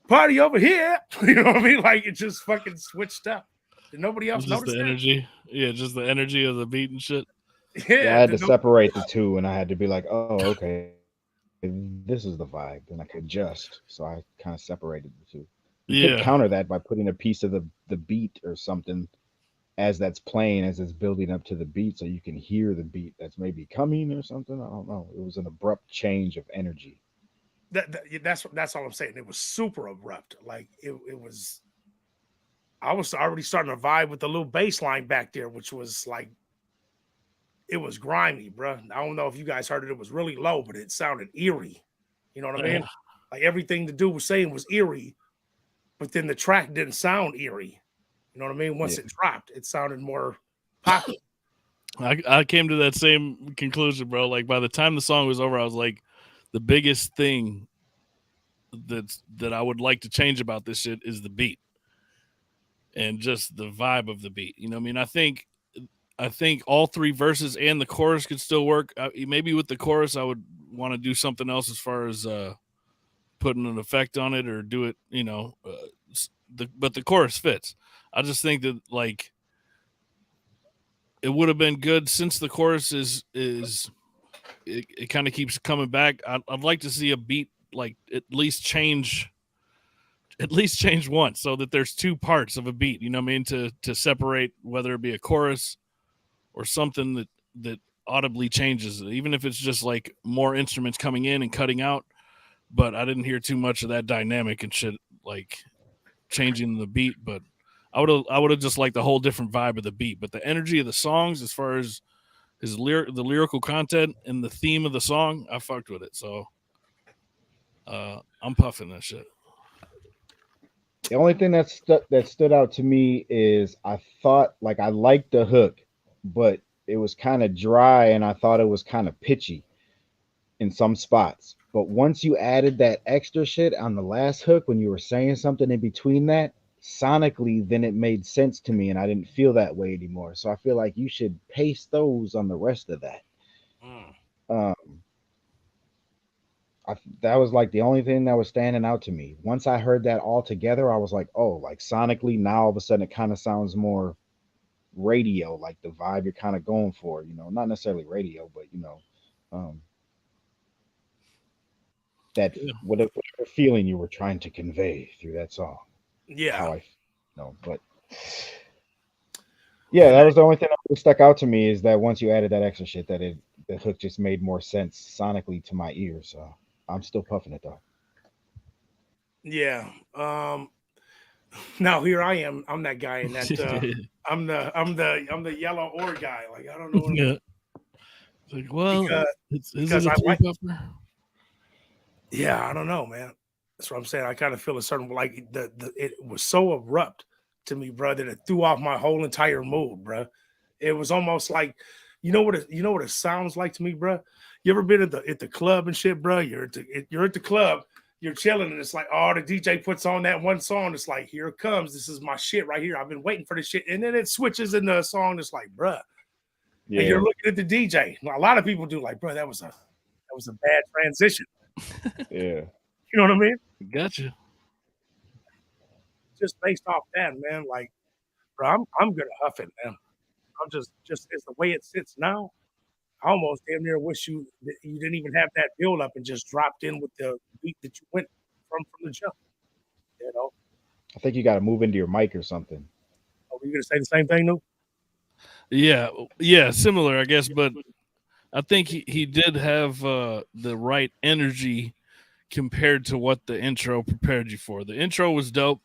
party over here. You know what I mean? Like it just fucking switched up. Did nobody else notice the that? energy? Yeah, just the energy of the beat and shit. Yeah, I had to separate the two, and I had to be like, oh, okay, this is the vibe, and I could adjust. So I kind of separated the two. You could counter that by putting a piece of the beat or something as that's playing, as it's building up to the beat, so you can hear the beat that's maybe coming or something. I don't know. It was an abrupt change of energy. That's all I'm saying. It was super abrupt. Like it was. I was already starting to vibe with the little bass line back there, which was like, it was grimy, bro. I don't know if you guys heard it. It was really low, but it sounded eerie. You know what I mean? Like everything the dude was saying was eerie, but then the track didn't sound eerie. You know what I mean? Once it dropped, it sounded more poppy. I came to that same conclusion, bro. Like by the time the song was over, I was like, the biggest thing that I would like to change about this shit is the beat and just the vibe of the beat. You know what I mean? I think all three verses and the chorus could still work. Maybe with the chorus, I would want to do something else as far as putting an effect on it or do it, you know. But the chorus fits. I just think that like it would have been good since the chorus is it kind of keeps coming back. I'd like to see a beat like at least change once so that there's two parts of a beat. You know what I mean? To separate whether it be a chorus or something that audibly changes it, even if it's just like more instruments coming in and cutting out. But I didn't hear too much of that dynamic and shit, like changing the beat. But I would have just liked the whole different vibe of the beat. But the energy of the songs, as far as the lyrical content and the theme of the song, I fucked with it. So I'm puffing that shit. The only thing that stood out to me is I thought like I liked the hook, but it was kind of dry and I thought it was kind of pitchy in some spots. But once you added that extra shit on the last hook, when you were saying something in between that, sonically, then it made sense to me and I didn't feel that way anymore. So I feel like you should paste those on the rest of that. That was like the only thing that was standing out to me. Once I heard that all together, I was like, oh, like sonically, now all of a sudden it kind of sounds more radio, like the vibe you're kind of going for, you know, not necessarily radio, but you know, that whatever feeling you were trying to convey through that song. Yeah. How I know, but yeah, that was the only thing that stuck out to me is that once you added that extra shit, that the hook just made more sense sonically to my ear. So I'm still puffing it though. Yeah. Now here I am. I'm that guy in that. I'm the yellow ore guy. Like I don't know what I'm Yeah. Like, well, is it because a I three like. puffer? Yeah, I don't know, man. That's what I'm saying. I kind of feel a certain like it was so abrupt to me, bro, that it threw off my whole entire mood, bro. It was almost like, you know what it sounds like to me, bro. You ever been at the club and shit, bro? You're at the club, you're chilling, and it's like, oh, the DJ puts on that one song. It's like, here it comes. This is my shit right here. I've been waiting for this shit, and then it switches into a song that's like, bro. Yeah. And you're looking at the DJ. A lot of people do like, bro, that was a bad transition. Yeah. You know what I mean? Gotcha. Just based off that, man. Like, bro, I'm gonna huff it, man. I'm just it's the way it sits now. I almost damn near wish you didn't even have that build up and just dropped in with the beat that you went from the jump. You know, I think you got to move into your mic or something. are you gonna say the same thing, Lou? Yeah, similar, I guess, but I think he did have the right energy compared to what the intro prepared you for. The intro was dope,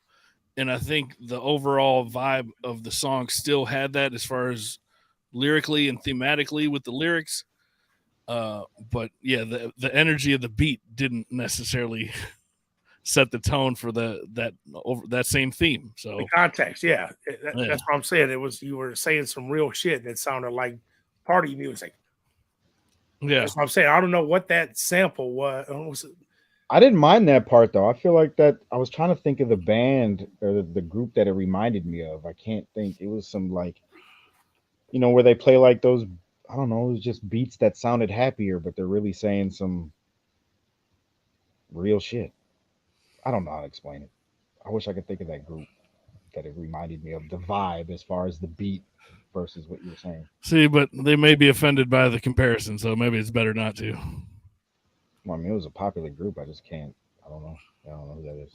and I think the overall vibe of the song still had that as far as lyrically and thematically with the lyrics. But yeah, the energy of the beat didn't necessarily set the tone for that same theme. So The context, yeah. That's what I'm saying. It was you were saying some real shit that sounded like party music. Yeah, that's what I'm saying. I don't know what that sample was. I didn't mind that part though. I feel like that I was trying to think of the band or the group that it reminded me of. I can't think. It was some like, where they play like those. I don't know. It was just beats that sounded happier, but they're really saying some real shit. I don't know how to explain it. I wish I could think of that group that it reminded me of the vibe as far as the beat versus what you were saying. See, but they may be offended by the comparison, so maybe it's better not to. Well, I mean, it was a popular group. I just can't. I don't know. I don't know who that is.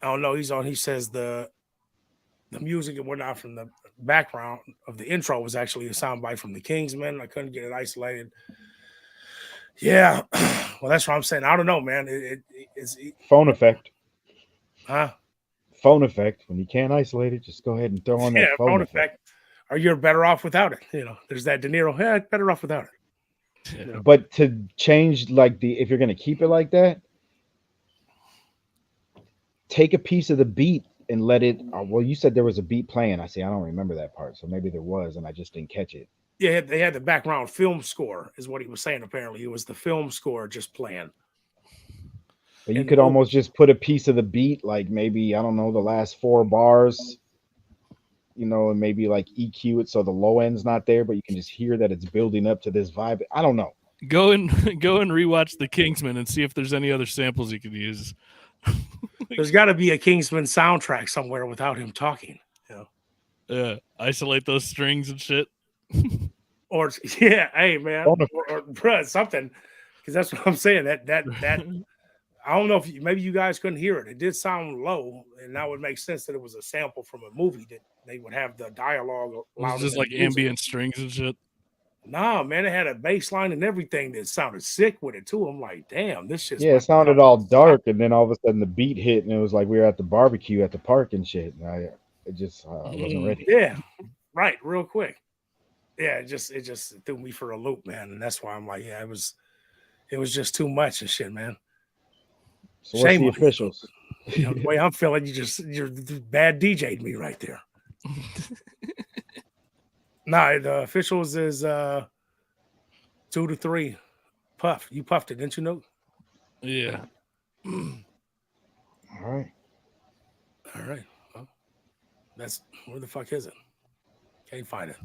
I don't know. He's on. He says the music and whatnot from the background of the intro was actually a soundbite from the Kingsmen. I couldn't get it isolated. Yeah, well, that's what I'm saying. I don't know, man. It's phone effect. Huh? Phone effect. When you can't isolate it, just go ahead and throw on that phone effect. Or you're better off without it. There's that De Niro. Yeah, better off without it. But to change if you're gonna keep it like that, take a piece of the beat and let it. Well, you said there was a beat playing. I don't remember that part, so maybe there was, and I just didn't catch it. Yeah, they had the background film score, is what he was saying. Apparently, it was the film score just playing. But you could almost just put a piece of the beat, like maybe I don't know the last 4 bars, and maybe like EQ it so the low end's not there, but you can just hear that it's building up to this vibe. I don't know. Go and rewatch the Kingsmen and see if there's any other samples you could use. There's got to be a Kingsman soundtrack somewhere without him talking. Yeah, isolate those strings and shit. Or yeah, hey man, or bruh, something, because that's what I'm saying. That I don't know if maybe you guys couldn't hear it. It did sound low, and that would make sense that it was a sample from a movie that they would have the dialogue. It was just like ambient strings and shit. Nah, man, it had a bass line and everything that sounded sick with it too. I'm like, damn, this shit's it sounded all dark, and then all of a sudden the beat hit, and it was like we were at the barbecue at the park and shit. And I wasn't ready. Yeah, right, real quick. Yeah, it just threw me for a loop, man, and that's why I'm like, yeah, it was just too much and shit, man. So what's the officials? The way I'm feeling, you're bad DJ'd me right there. Nah, the officials is 2-3. Puff, you puffed it, didn't you know? Yeah. All right. Well, that's where the fuck is it? Can't find it.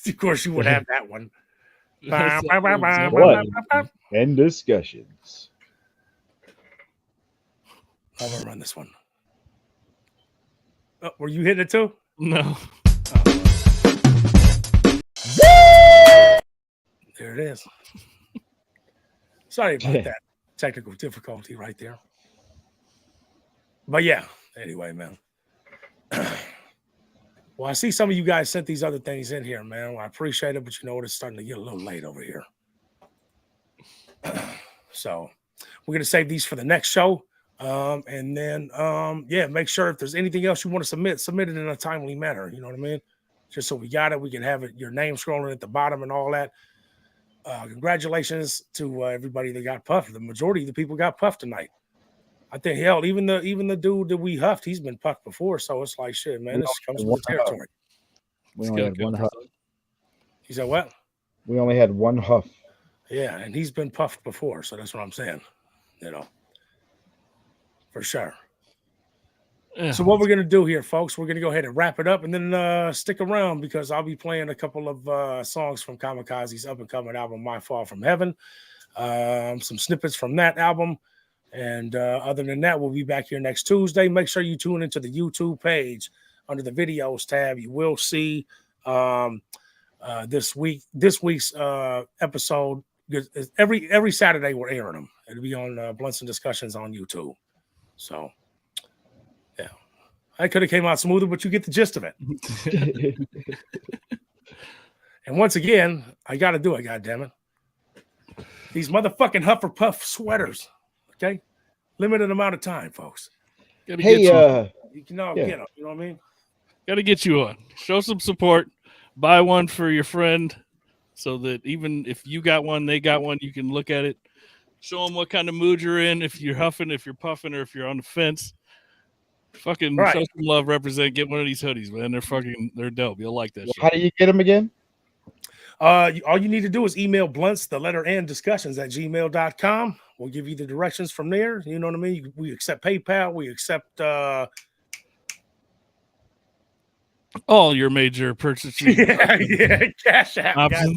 Of course, you would have that one. And discussions. I'm gonna run this one. Oh, were you hitting it too? No. There it is. Sorry about that technical difficulty right there. But yeah, anyway, man. Well, I see some of you guys sent these other things in here, man. Well, I appreciate it, but you know what? It's starting to get a little late over here. So we're gonna save these for the next show. And then yeah, make sure if there's anything else you want to submit it in a timely manner. You know what I mean? Just so we got it, we can have it, your name scrolling at the bottom and all that. Congratulations to everybody that got puffed. The majority of the people got puffed tonight. I think hell, even the dude that we huffed, he's been puffed before. So it's like shit, man. This comes with the territory. We only had one huff. He said what? We only had one huff. Yeah, and he's been puffed before, so that's what I'm saying. You know, for sure. Yeah. So what we're gonna do here, folks, we're gonna go ahead and wrap it up, and then stick around because I'll be playing a couple of songs from Kamikaze's up and coming album, My Fall from Heaven. Some snippets from that album. And other than that, we'll be back here next Tuesday. Make sure you tune into the YouTube page under the videos tab. You will see this week's episode. Every Saturday we're airing them. It'll be on Blunts and Discussions on YouTube. So yeah, I could have came out smoother, but you get the gist of it. And once again, I got to do it. God damn it! These motherfucking Hufflepuff sweaters. Okay, limited amount of time, folks. Gotta Hey, get You can all get them. You know what I mean? Got to get you on. Show some support. Buy one for your friend, so that even if you got one, they got one. You can look at it. Show them what kind of mood you're in. If you're huffing, if you're puffing, or if you're on the fence. Fucking Right. show some love. Represent. Get one of these hoodies, man. They're dope. You'll like that. How do you get them again? All you need to do is email blunts, the letter N, discussions at gmail.com. We'll give you the directions from there. You know what I mean? We accept PayPal. We accept all your major purchases. yeah, Cash App. Options.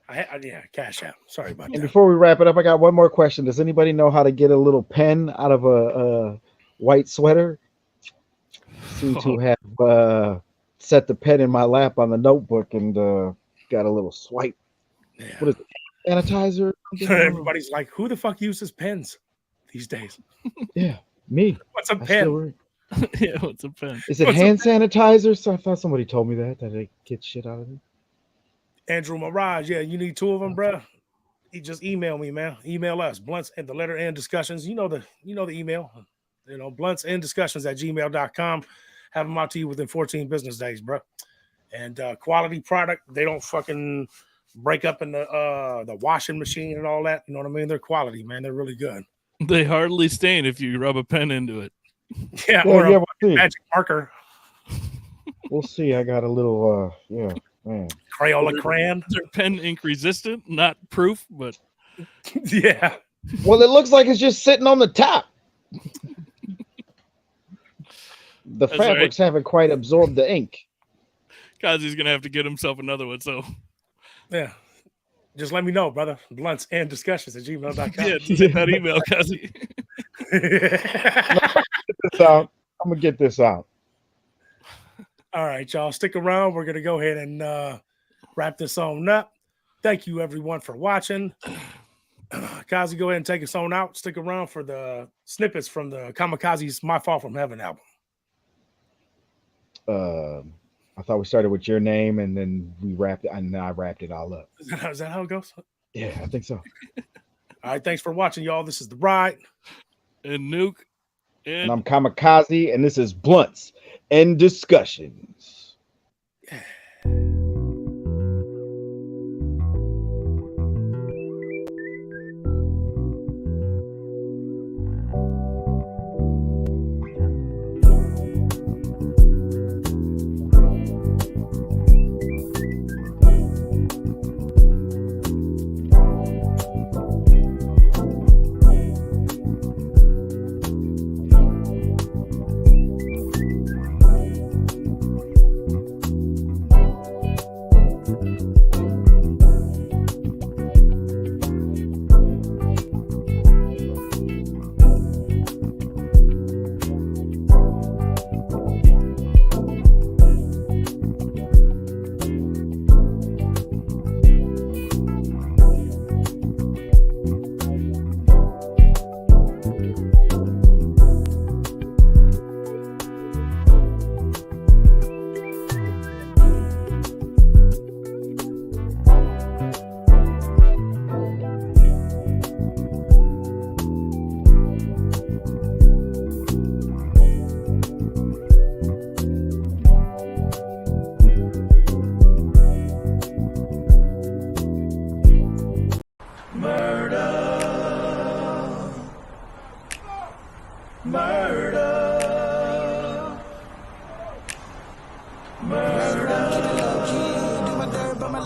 Goddamn. Yeah, Cash App. Sorry about And that. before we wrap it up, I got one more question. Does anybody know how to get a little pen out of a white sweater? Seem to have set the pen in my lap on the notebook and got a little swipe. Yeah. What is it? Sanitizer? Everybody's like, who the fuck uses pens these days? Yeah, me. What's a I pen? still Yeah, what's a pen? Is it What's a hand sanitizer? So I thought somebody told me that I get shit out of it. Andrew Mirage, yeah, you need two of them, bro. You just email me, man. Email us, blunts and the letter N discussions. You know the email. You know, bluntsndiscussions at gmail.com. Have them out to you within 14 business days, bro. And quality product, they don't fucking break up in the washing machine and all that. You know what I mean? They're quality, man. They're really good. They hardly stain if you rub a pen into it. Yeah, Well, or yeah, a we'll see. magic marker, We'll see. I got a little yeah, man. Crayola crayon. They're pen ink resistant, not proof, but Yeah. Well, it looks like it's just sitting on the top. The That's fabrics haven't quite absorbed the ink. Kazi's gonna have to get himself another one. So Yeah. Just let me know, brother. Blunts and discussions at gmail.com. yeah, just hit that email, Kazi. I'm gonna get this out. All right, y'all. Stick around. We're gonna go ahead and wrap this on up. Thank you everyone for watching. Kazi, go ahead and take us on out. Stick around for the snippets from the Kamikaze's My Fall from Heaven album. I thought we started with your name and then we wrapped it, and then I wrapped it all up. Is that how it goes? Yeah, I think so. All right, thanks for watching, y'all. This is The Ride. And Nuke. And I'm Kamikaze, and this is Blunts and Discussions.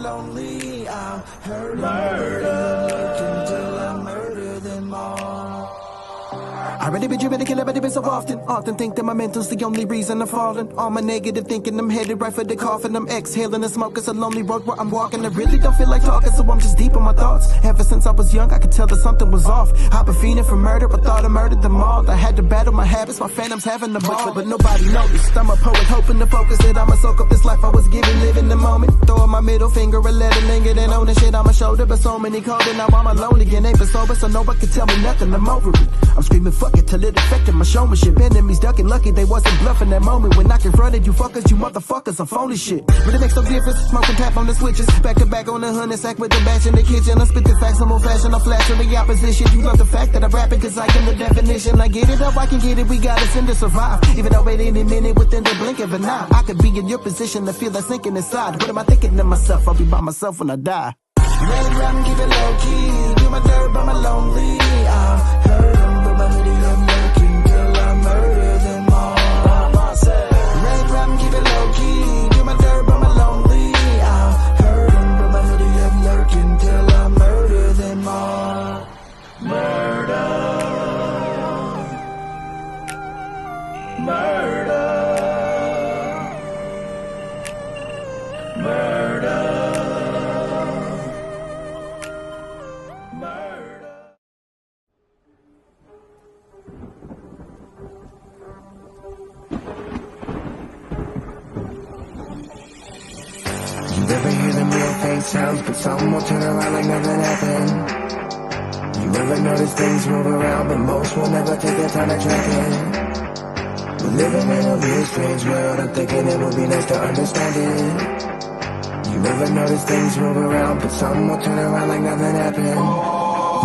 lonely. I'm hurting, lurking till I murder them all. I already been driven to kill everybody so often think that my mental's the only reason I'm falling. All my negative thinking, I'm headed right for the coffin. I'm exhaling the smoke, it's a lonely road where I'm walking. I really don't feel like talking, so I'm just deep in my thoughts. Ever since I was young, I could tell that something was off. I've been fiending for murder, I thought I murdered them all. I had to battle my habits, my phantoms having the ball. But nobody noticed, I'm a poet hoping to focus that I'ma soak up this life I was given, living the moment. Throwing my middle finger and let it linger, then owning shit on my shoulder. But so many cold and now I'm alone again, ain't been sober, so nobody can tell me nothing, I'm over it. I'm screaming fuck it till it affected my showmanship. Enemies ducking, lucky they wasn't bluffing that moment when I confronted you fuckers, you motherfuckers, I'm phony shit. Really makes no difference, smoking tap on the switches, back to back on the 100 sack with the batch in the kitchen. I'm spitting facts, I'm old fashioned, I'm flashing the opposition. You love the fact that I'm rapping cause I am the definition. I get it, how I can get it, we gotta send to survive. Even though at any minute within the blink of an eye, I could be in your position to feel that sinking inside. What am I thinking to myself? I'll be by myself when I die. Red rum, keep it low key, do my dirt, but I'm lonely. I'm hurting, but my hoodie I'm lurking till I murder them all. Red rum, keep it low key, do my dirt, but I'm lonely. I'm hurting, but my hoodie I'm lurking till I murder them all. Murder, murder, murder. You ever hear them real fake sounds, but some will turn around like nothing happened? You ever notice things move around, but most will never take their time to track it? We're living in a real strange world, I'm thinking it would be nice to understand it. You ever notice things move around, but some will turn around like nothing happened?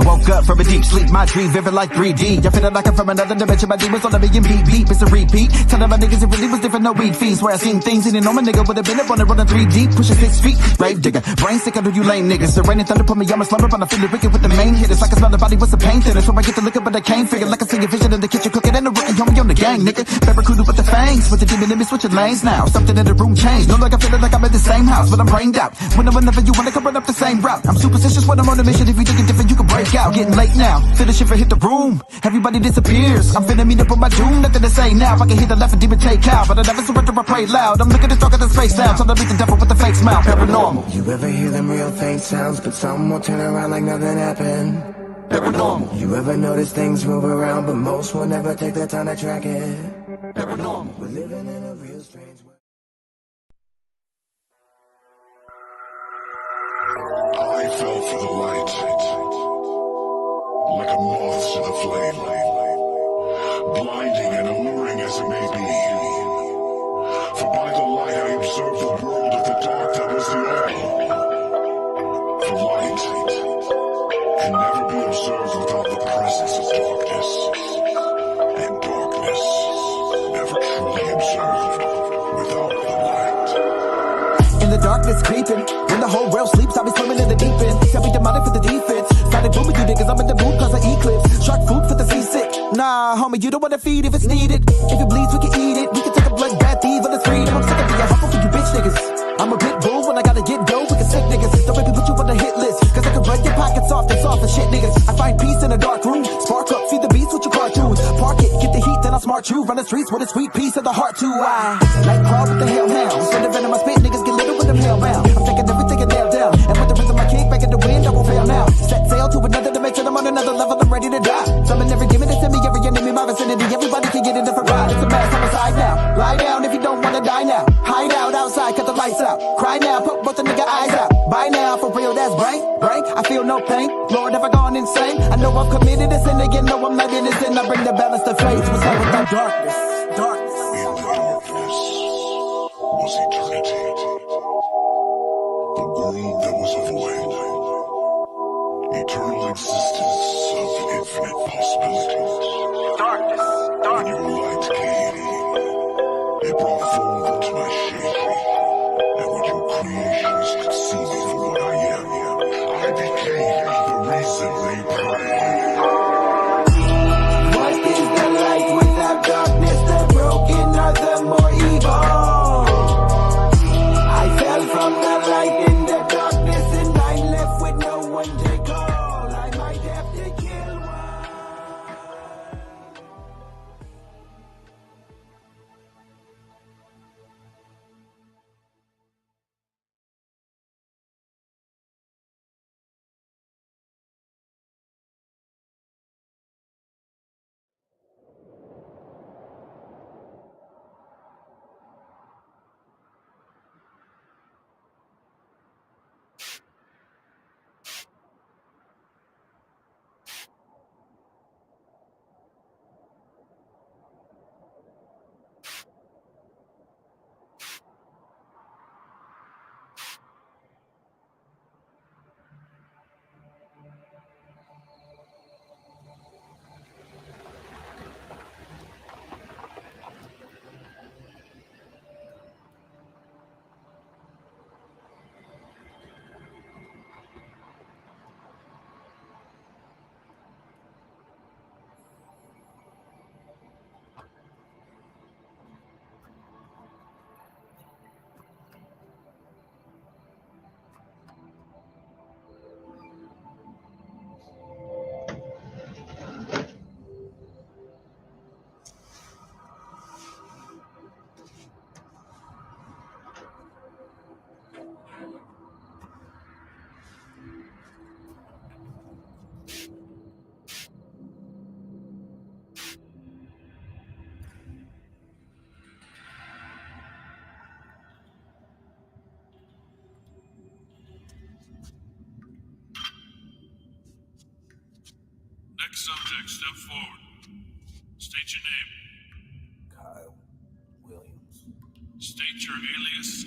Woke up from a deep sleep, my dream vivid like 3D. I feel like I'm from another dimension, my demons on a million beat. It's a repeat, telling my niggas it really was different, no weed fees. Where I seen things, and you know my nigga would have been up on it, running 3 deep, pushing 6 feet. Grave digger, brain sick under you lame niggas. The rain and thunder put me on my slumber, but I feel wicked with the main hitters. Like I smell the body with some pain thinners. So I get to look up, but I can't figure. Like I see a vision in the kitchen cooking, and the rookie homie on the gang, nigga. Barracuda with the fangs, with the demon in me switching lanes now. Something in the room changed, no like I feel like I'm in the same house, but I'm brained out. Whenever you wanna come run up the same route, I'm superstitious when I'm on a mission. If you think it different, you can break out. Getting late now. Feel the shiver hit the room, everybody disappears. I'm finna meet up with my doom, nothing to say now. I can hear the left and demon take out, but I never surrender, I pray loud. I'm looking to talk at the space now, till I meet the devil with the fake smile. Paranormal. You ever hear them real faint sounds, but some will turn around like nothing happened? Paranormal. You ever notice things move around, but most will never take their time to track it? Paranormal. We're living in a real strange world. I fell for the light, like a moth to the flame, blinding and alluring as it may be. For by the light I observed the world of the dark that was the only. For light can never be observed without the presence of darkness, and darkness never truly observed without the light. In the darkness creeping, when the whole world sleeps, I'll be swimming in the deep end. Tell me demonic for the defense. Started booming you niggas, I'm in the mood cause of eclipse. Shark food for the seasick. Nah, homie, you don't wanna feed if it's needed. If it bleeds, we can eat it. We can take a bloodbath, evil is freedom. I'm sick of being humble for you bitch niggas. I'm a pit bull when I gotta get dough. We can sick niggas. Don't make me put you on the hit list, cause I can run your pockets off and soft and shit niggas. I find peace in a dark room. Spark up, feed the beast with your cartoons. Park it, get the heat, then I'll smart you. Run the streets with a sweet piece of the heart too. I like crawl with the hellhounds. Send the venom I spit, niggas get little with them hellbound. I'm taking everything and nailed down. And with the rhythm I kick back in the wind, I won't fail now. Set sail to another dimension, I'm on another level, I'm ready to die. Summon every demon that's in me, every enemy, my vicinity. Everybody can get a different ride. It's a mass homicide now. Lie down if you don't wanna die now. Hide out outside, cut the lights out. Cry now, poke both the nigga eyes out. Bye now, for real, that's brain. I feel no pain. Lord, have I gone insane? I know I've committed a sin again. No, I'm not innocent. I bring the balance to faith. What's up with that darkness? Darkness. In the darkness was eternity. The world that was a void. Eternal existence of infinite possibilities. Darkness. When your light came, it brought forward to my shape. And when your creations could see me for what I am, I became the reason they pray. What is the light without darkness? The broken are the more evil. I fell from the light in the dark. Next subject, step forward. State your name. Kyle Williams. State your alias.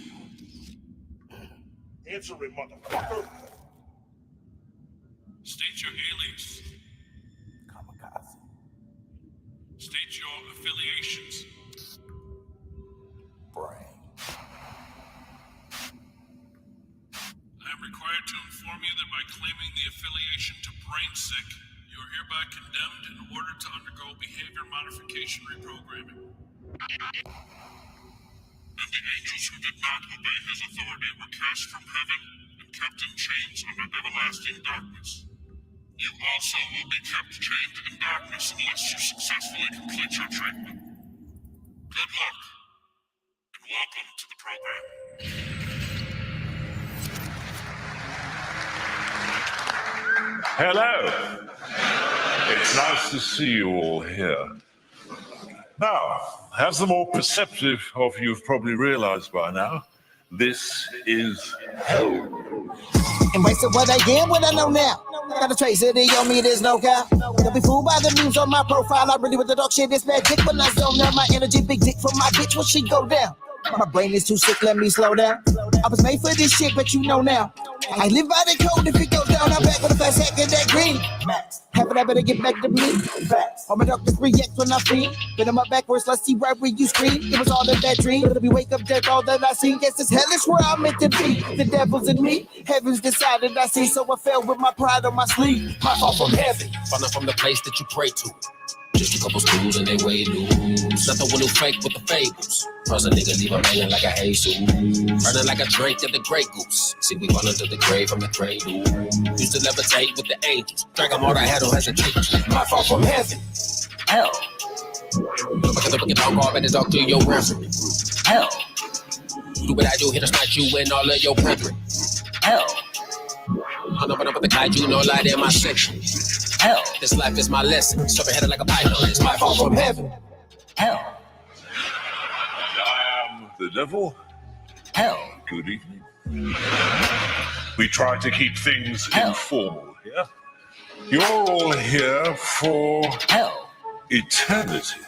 Answer me, motherfucker. State your alias. Kamikaze. State your affiliations. Brain. I am required to inform you that by claiming the affiliation to Brain Sick, you are hereby condemned in order to undergo behavior modification reprogramming. And the angels who did not obey his authority were cast from heaven and kept in chains under everlasting darkness. You also will be kept chained in darkness unless you successfully complete your treatment. Good luck, and welcome to the program. Hello. It's nice to see you all here. Now, as the more perceptive of you have probably realized by now, this is hell. Embrace it what I am, what I know now. Got a trace of it on me, there's no doubt. Don't be fooled by the memes on my profile. I really with the dog shit, it's bad dick when I zone out. My energy, big dick for my bitch when she go down. My brain is too sick, let me slow down. I was made for this shit, but you know now. I live by the code, if it goes down, I'm back with a fast hack of that green. Half of that better get back to me. All my doctors react when I feed. Then I'm up backwards, let's see right where you scream. It was all of that dream, but if you wake up dead, all that I see. Yes, it's hellish where I'm meant to be. The devil's in me, heaven's decided I see. So I fell with my pride on my sleeve. My fall from heaven. Falling from the place that you pray to. Just a couple schools and they way loose. Nothing when you fake with the fables. Cause a nigga leave a man like a Jesus. Running like a drink of the Grey Goose. See, we fall into the grave from the cradle. Used to levitate with the angels. Drag them all I had on hesitate. My fall from heaven. Hell. Look at the wicked dog, all better talk to your reverend. Hell. Do what I do, hit a smack you and all of your brethren. Hell. I'm not up with the kaiju, no light in my section. Hell, this life is my lesson. Serpent headed like a python, it's my fall from heaven. Hell. I am the devil. Hell. Good evening. We try to keep things informal here. You're all here for eternity.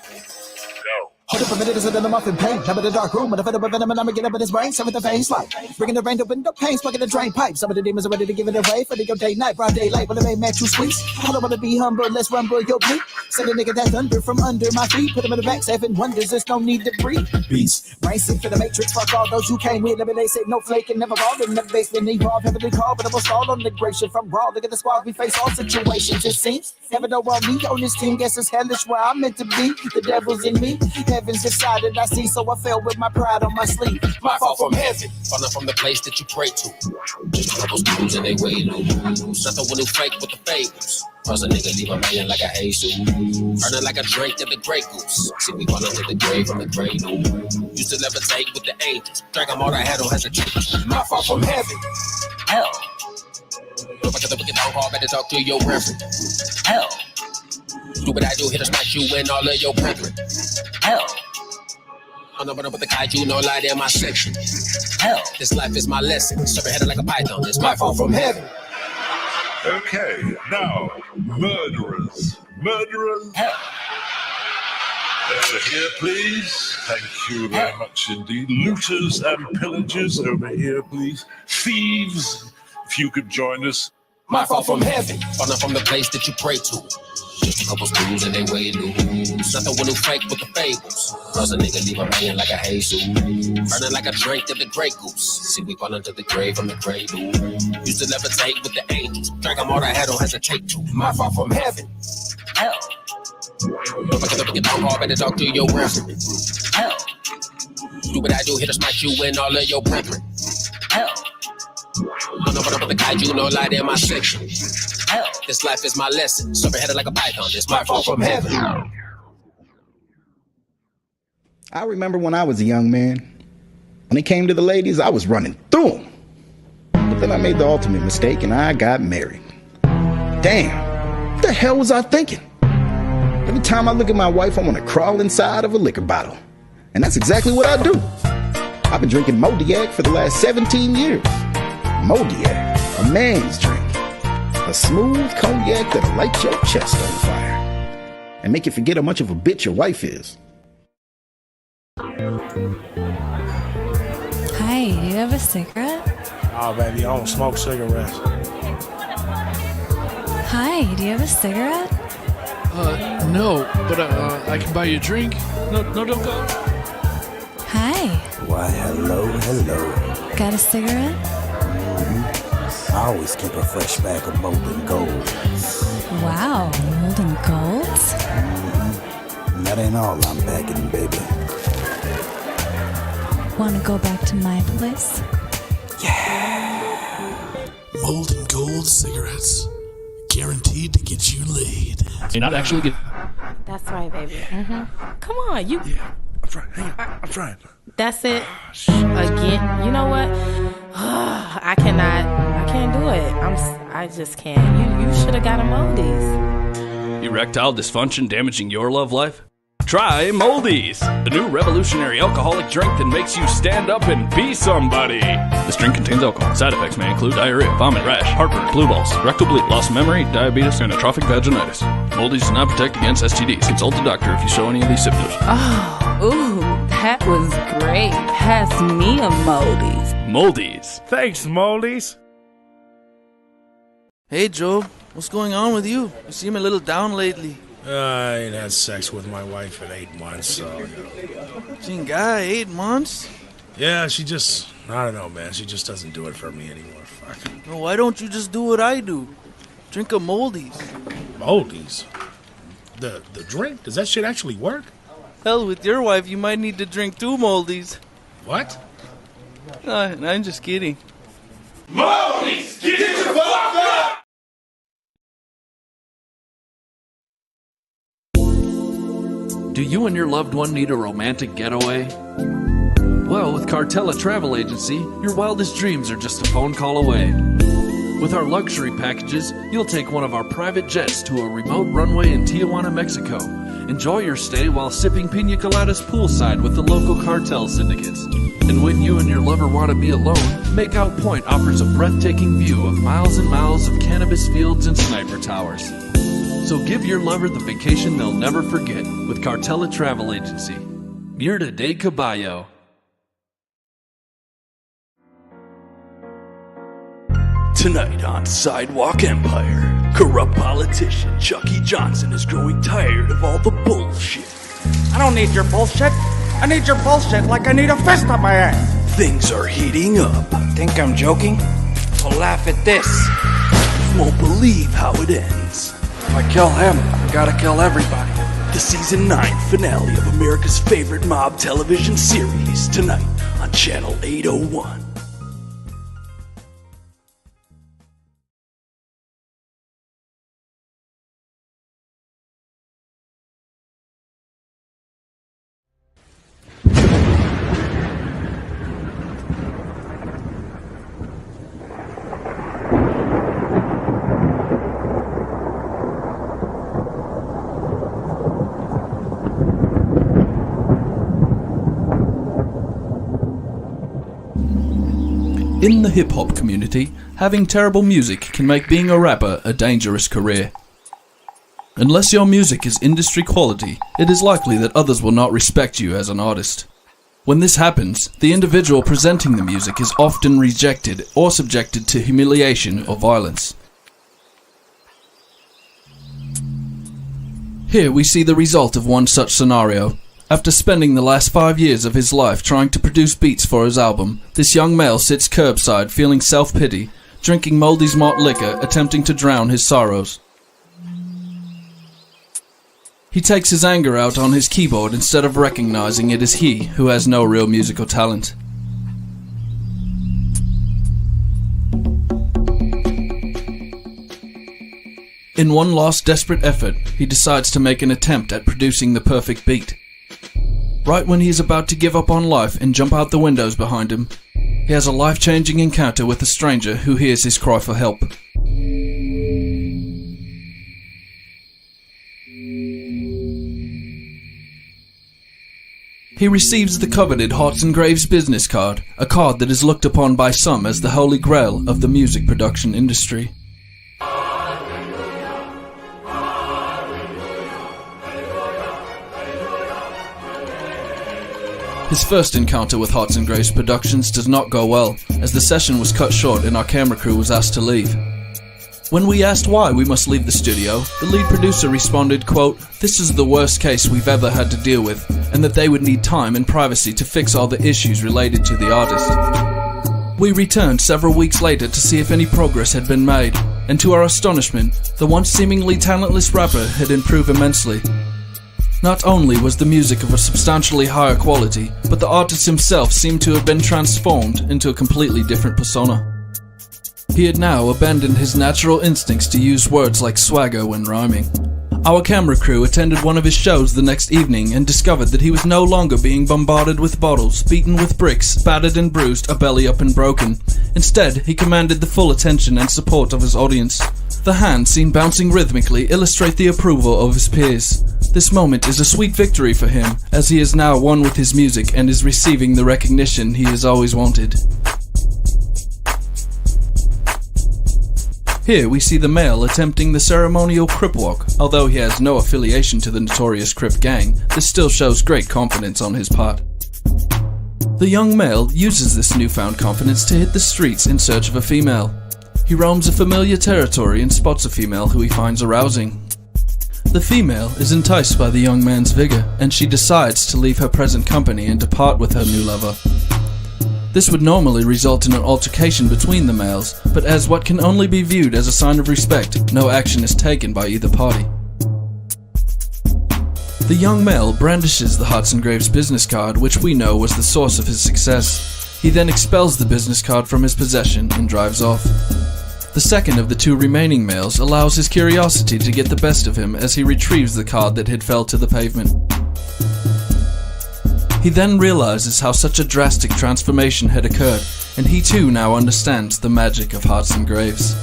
Hold up a minute, it's another muffin pain. I'm in the dark room with a venom of venom, and I'ma get up in his brain. Some of the face light. Bringing the rain to window panes, plugging the drain pipe. Some of the demons are ready to give it away for the your day night, broad daylight. When the main man too sweet. I don't wanna be humble, let's rumble your beat. Send a nigga that thunder from under my feet. Put him in the back, 7 wonders, there's no need to breathe. Beats. Brain sick for the matrix, fuck all those who came with. Never they say no flake and never ball in the basement. Evolve, heavily called, but I was fall on the great shit from raw. Look at the squad, we face all situations, it seems. Never know all me on this team, guess it's hellish where I'm meant to be. The devil's in me, heaven's decided I see, so I fell with my pride on my sleeve. My fall from heaven. Falling from the place that you pray to. Just a couple schools and they way loose. Nothing when you fake with the fables. Cause a nigga leave a man like a Jesus. Running like a drink of the Grey Goose. See, we fall into the grave from the cradle. Used to levitate with the angels. Drag them all I had on hesitate. My fall from heaven. Hell. Look at the wicked dog, all better talk to your reverend. Hell. Do what I do, hit a smack you and all of your brethren. Hell. I'm not with the kaiju, no light in my section. Hell, this life is my lesson. Serpent headed like a python, it's my fall from heaven. Okay, now, murderers. Murderers. Hell. Over here, please. Thank you very much indeed. Looters and pillagers, over here, please. Thieves, if you could join us. My fall from heaven. Falling from the place that you pray to. Just a couple schools and they way loose. Nothing when you fake with the fables. Cause a nigga leave a man like a Jesus. Running like a drink of the Grey Goose. See, we fall into the grave from the cradle. Used to levitate with the angels. Drag them all I had on hesitate to. My fall from heaven. Hell. Look at the wicked dog, all better talk to your reverend. Hell. Do what I do, hit a smack you and all of your brethren. Hell. I'm not with the kaiju, no light in my section. Hell, this life is my lesson. Serpent headed like a python, it's my fall from heaven. I remember when I was a young man. When it came to the ladies, I was running through them. But then I made the ultimate mistake and I got married. Damn, what the hell was I thinking? Every time I look at my wife, I want to crawl inside of a liquor bottle. And that's exactly what I do. I've been drinking Modiac for the last 17 years. Modiac, a man's drink. A smooth cognac that'll light your chest on fire and make you forget how much of a bitch your wife is. Hi, do you have a cigarette? Oh, baby, I don't smoke cigarettes. Hi, do you have a cigarette? No, but I can buy you a drink. No, don't go. Hi, Why, hello. got a cigarette? I always keep a fresh bag of molten gold. Wow, molten gold? And that ain't all I'm packing, baby. Want to go back to my place? Molten gold cigarettes. Guaranteed to get you laid. You're not actually getting... That's right, baby. Come on, you. I'm trying. Hang on. I'm trying. That's it. Again. You know what? I can't do it. I just can't. You should have got a Moldies. Erectile dysfunction damaging your love life? Try Moldies, the new revolutionary alcoholic drink that makes you stand up and be somebody. This drink contains alcohol. Side effects may include diarrhea, vomit, rash, heartburn, blue balls, rectal bleed, loss of memory, diabetes, and atrophic vaginitis. Moldies does not protect against STDs. Consult a doctor if you show any of these symptoms. Ooh, that was great. Pass me a Moldies. Moldies. Thanks, Moldies. Hey, Joe. What's going on with you? You seem a little down lately. I ain't had sex with my wife in 8 months, so... Chinga, 8 months? Yeah, she just... I don't know, man. She just doesn't do it for me anymore. Fuck. Well, why don't you just do what I do? Drink a Moldies. Moldies? The drink? Does that shit actually work? Hell, with your wife, you might need to drink 2 Moldies. What? I'm just kidding. Moldies! Get the fuck up! Do you and your loved one need a romantic getaway? Well, with Cartella Travel Agency, your wildest dreams are just a phone call away. With our luxury packages, you'll take one of our private jets to a remote runway in Tijuana, Mexico. Enjoy your stay while sipping pina coladas poolside with the local cartel syndicates. And when you and your lover want to be alone, Makeout Point offers a breathtaking view of miles and miles of cannabis fields and sniper towers. So give your lover the vacation they'll never forget with Cartella Travel Agency. Mierda de Caballo. Tonight on Sidewalk Empire, corrupt politician Chucky Johnson is growing tired of all the bullshit. I don't need your bullshit. I need your bullshit like I need a fist up my ass. Things are heating up. Think I'm joking? Well, laugh at this. You won't believe how it ends. If I kill him, I gotta kill everybody. The season 9 finale of America's favorite mob television series tonight on Channel 801. In the hip-hop community, having terrible music can make being a rapper a dangerous career. Unless your music is industry quality, it is likely that others will not respect you as an artist. When this happens, the individual presenting the music is often rejected or subjected to humiliation or violence. Here we see the result of one such scenario. After spending the last 5 years of his life trying to produce beats for his album, this young male sits curbside feeling self-pity, drinking Moldy's malt liquor, attempting to drown his sorrows. He takes his anger out on his keyboard instead of recognizing it is he who has no real musical talent. In one last desperate effort, he decides to make an attempt at producing the perfect beat. Right when he is about to give up on life and jump out the windows behind him, he has a life-changing encounter with a stranger who hears his cry for help. He receives the coveted Hearts and Graves business card, a card that is looked upon by some as the holy grail of the music production industry. His first encounter with Hearts and Graves Productions does not go well, as the session was cut short and our camera crew was asked to leave. When we asked why we must leave the studio, the lead producer responded, quote, "This is the worst case we've ever had to deal with, and that they would need time and privacy to fix all the issues related to the artist." We returned several weeks later to see if any progress had been made, and to our astonishment, the once seemingly talentless rapper had improved immensely. Not only was the music of a substantially higher quality, but the artist himself seemed to have been transformed into a completely different persona. He had now abandoned his natural instincts to use words like swagger when rhyming. Our camera crew attended one of his shows the next evening and discovered that he was no longer being bombarded with bottles, beaten with bricks, battered and bruised, a belly up and broken. Instead, he commanded the full attention and support of his audience. The hands seen bouncing rhythmically illustrate the approval of his peers. This moment is a sweet victory for him, as he is now one with his music and is receiving the recognition he has always wanted. Here we see the male attempting the ceremonial Crip walk. Although he has no affiliation to the notorious Crip gang, this still shows great confidence on his part. The young male uses this newfound confidence to hit the streets in search of a female. He roams a familiar territory and spots a female who he finds arousing. The female is enticed by the young man's vigor, and she decides to leave her present company and depart with her new lover. This would normally result in an altercation between the males, but as what can only be viewed as a sign of respect, no action is taken by either party. The young male brandishes the Hearts and Graves business card, which we know was the source of his success. He then expels the business card from his possession and drives off. The second of the two remaining males allows his curiosity to get the best of him as he retrieves the card that had fell to the pavement. He then realizes how such a drastic transformation had occurred, and he too now understands the magic of Hearts and Graves.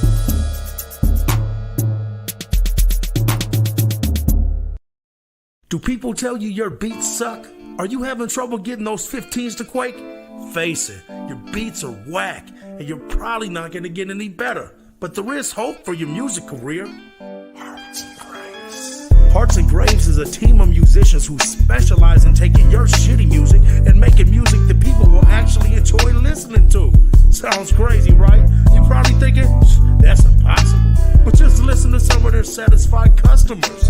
Do people tell you your beats suck? Are you having trouble getting those 15s to quake? Face it, your beats are whack, and you're probably not going to get any better. But there is hope for your music career. Hearts and Graves is a team of musicians who specialize in taking your shitty music and making music that people will actually enjoy listening to. Sounds crazy, right? You're probably thinking, that's impossible. But just listen to some of their satisfied customers.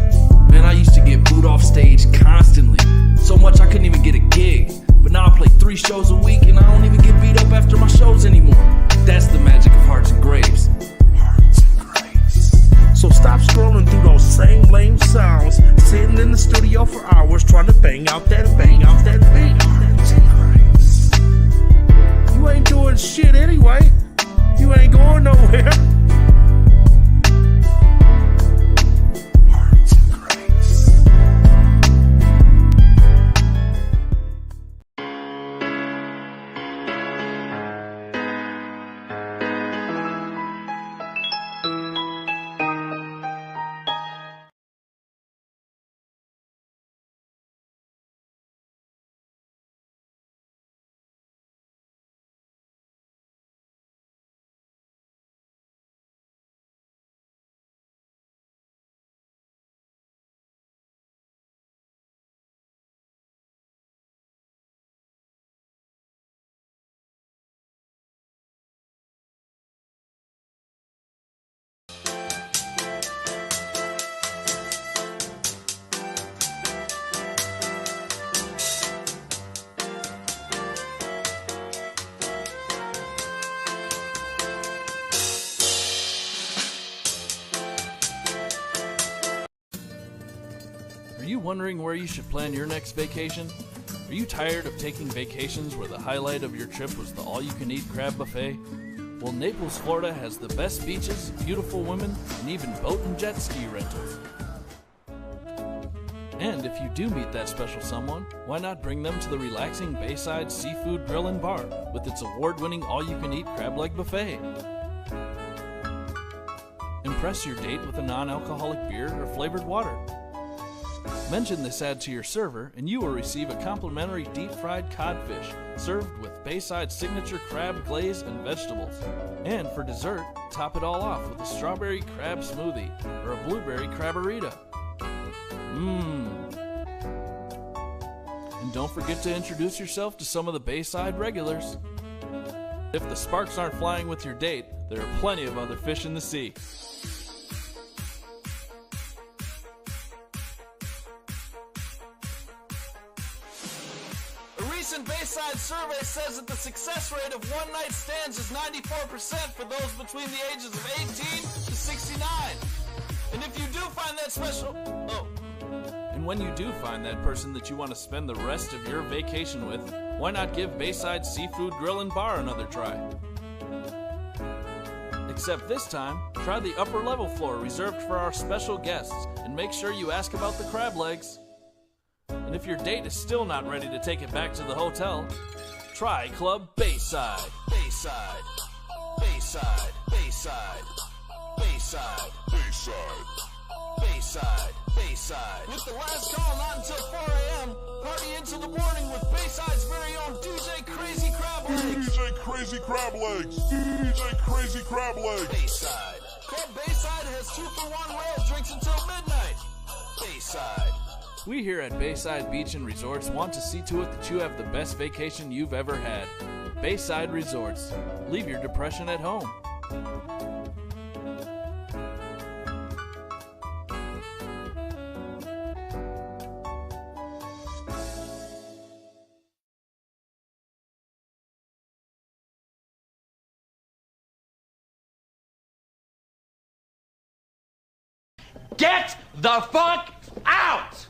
Man, I used to get booed off stage constantly. So much I couldn't even get a gig. But now I play 3 shows a week and I don't even get beat up after my shows anymore. That's the magic of Hearts and Graves. So stop scrolling through those same lame sounds, sitting in the studio for hours trying to bang out that beat. You ain't doing shit anyway. You ain't going nowhere. Are you wondering where you should plan your next vacation? Are you tired of taking vacations where the highlight of your trip was the all-you-can-eat crab buffet? Well, Naples, Florida has the best beaches, beautiful women, and even boat and jet ski rentals. And if you do meet that special someone, why not bring them to the relaxing Bayside Seafood Grill and Bar with its award-winning all-you-can-eat crab leg buffet? Impress your date with a non-alcoholic beer or flavored water. Mention this ad to your server and you will receive a complimentary deep-fried codfish served with Bayside signature crab glaze and vegetables. And for dessert, top it all off with a strawberry crab smoothie or a blueberry crabberita. And And don't forget to introduce yourself to some of the Bayside regulars. If the sparks aren't flying with your date, there are plenty of other fish in the sea. A recent Bayside survey says that the success rate of one-night stands is 94% for those between the ages of 18 to 69. And if you do find that special... And when you do find that person that you want to spend the rest of your vacation with, why not give Bayside Seafood Grill and Bar another try? Except this time, try the upper level floor reserved for our special guests, and make sure you ask about the crab legs. And if your date is still not ready to take it back to the hotel, try Club Bayside. Bayside. Bayside. Bayside. Bayside. Bayside. Bayside. Bayside. With the last call not until 4 a.m., party into the morning with Bayside's very own DJ Crazy Crab Legs. DJ Crazy Crab Legs. DJ Crazy Crab Legs. Bayside. Club Bayside has 2-for-1 rail drinks until midnight. Bayside. We here at Bayside Beach and Resorts want to see to it that you have the best vacation you've ever had. Bayside Resorts. Leave your depression at home. Get the fuck out!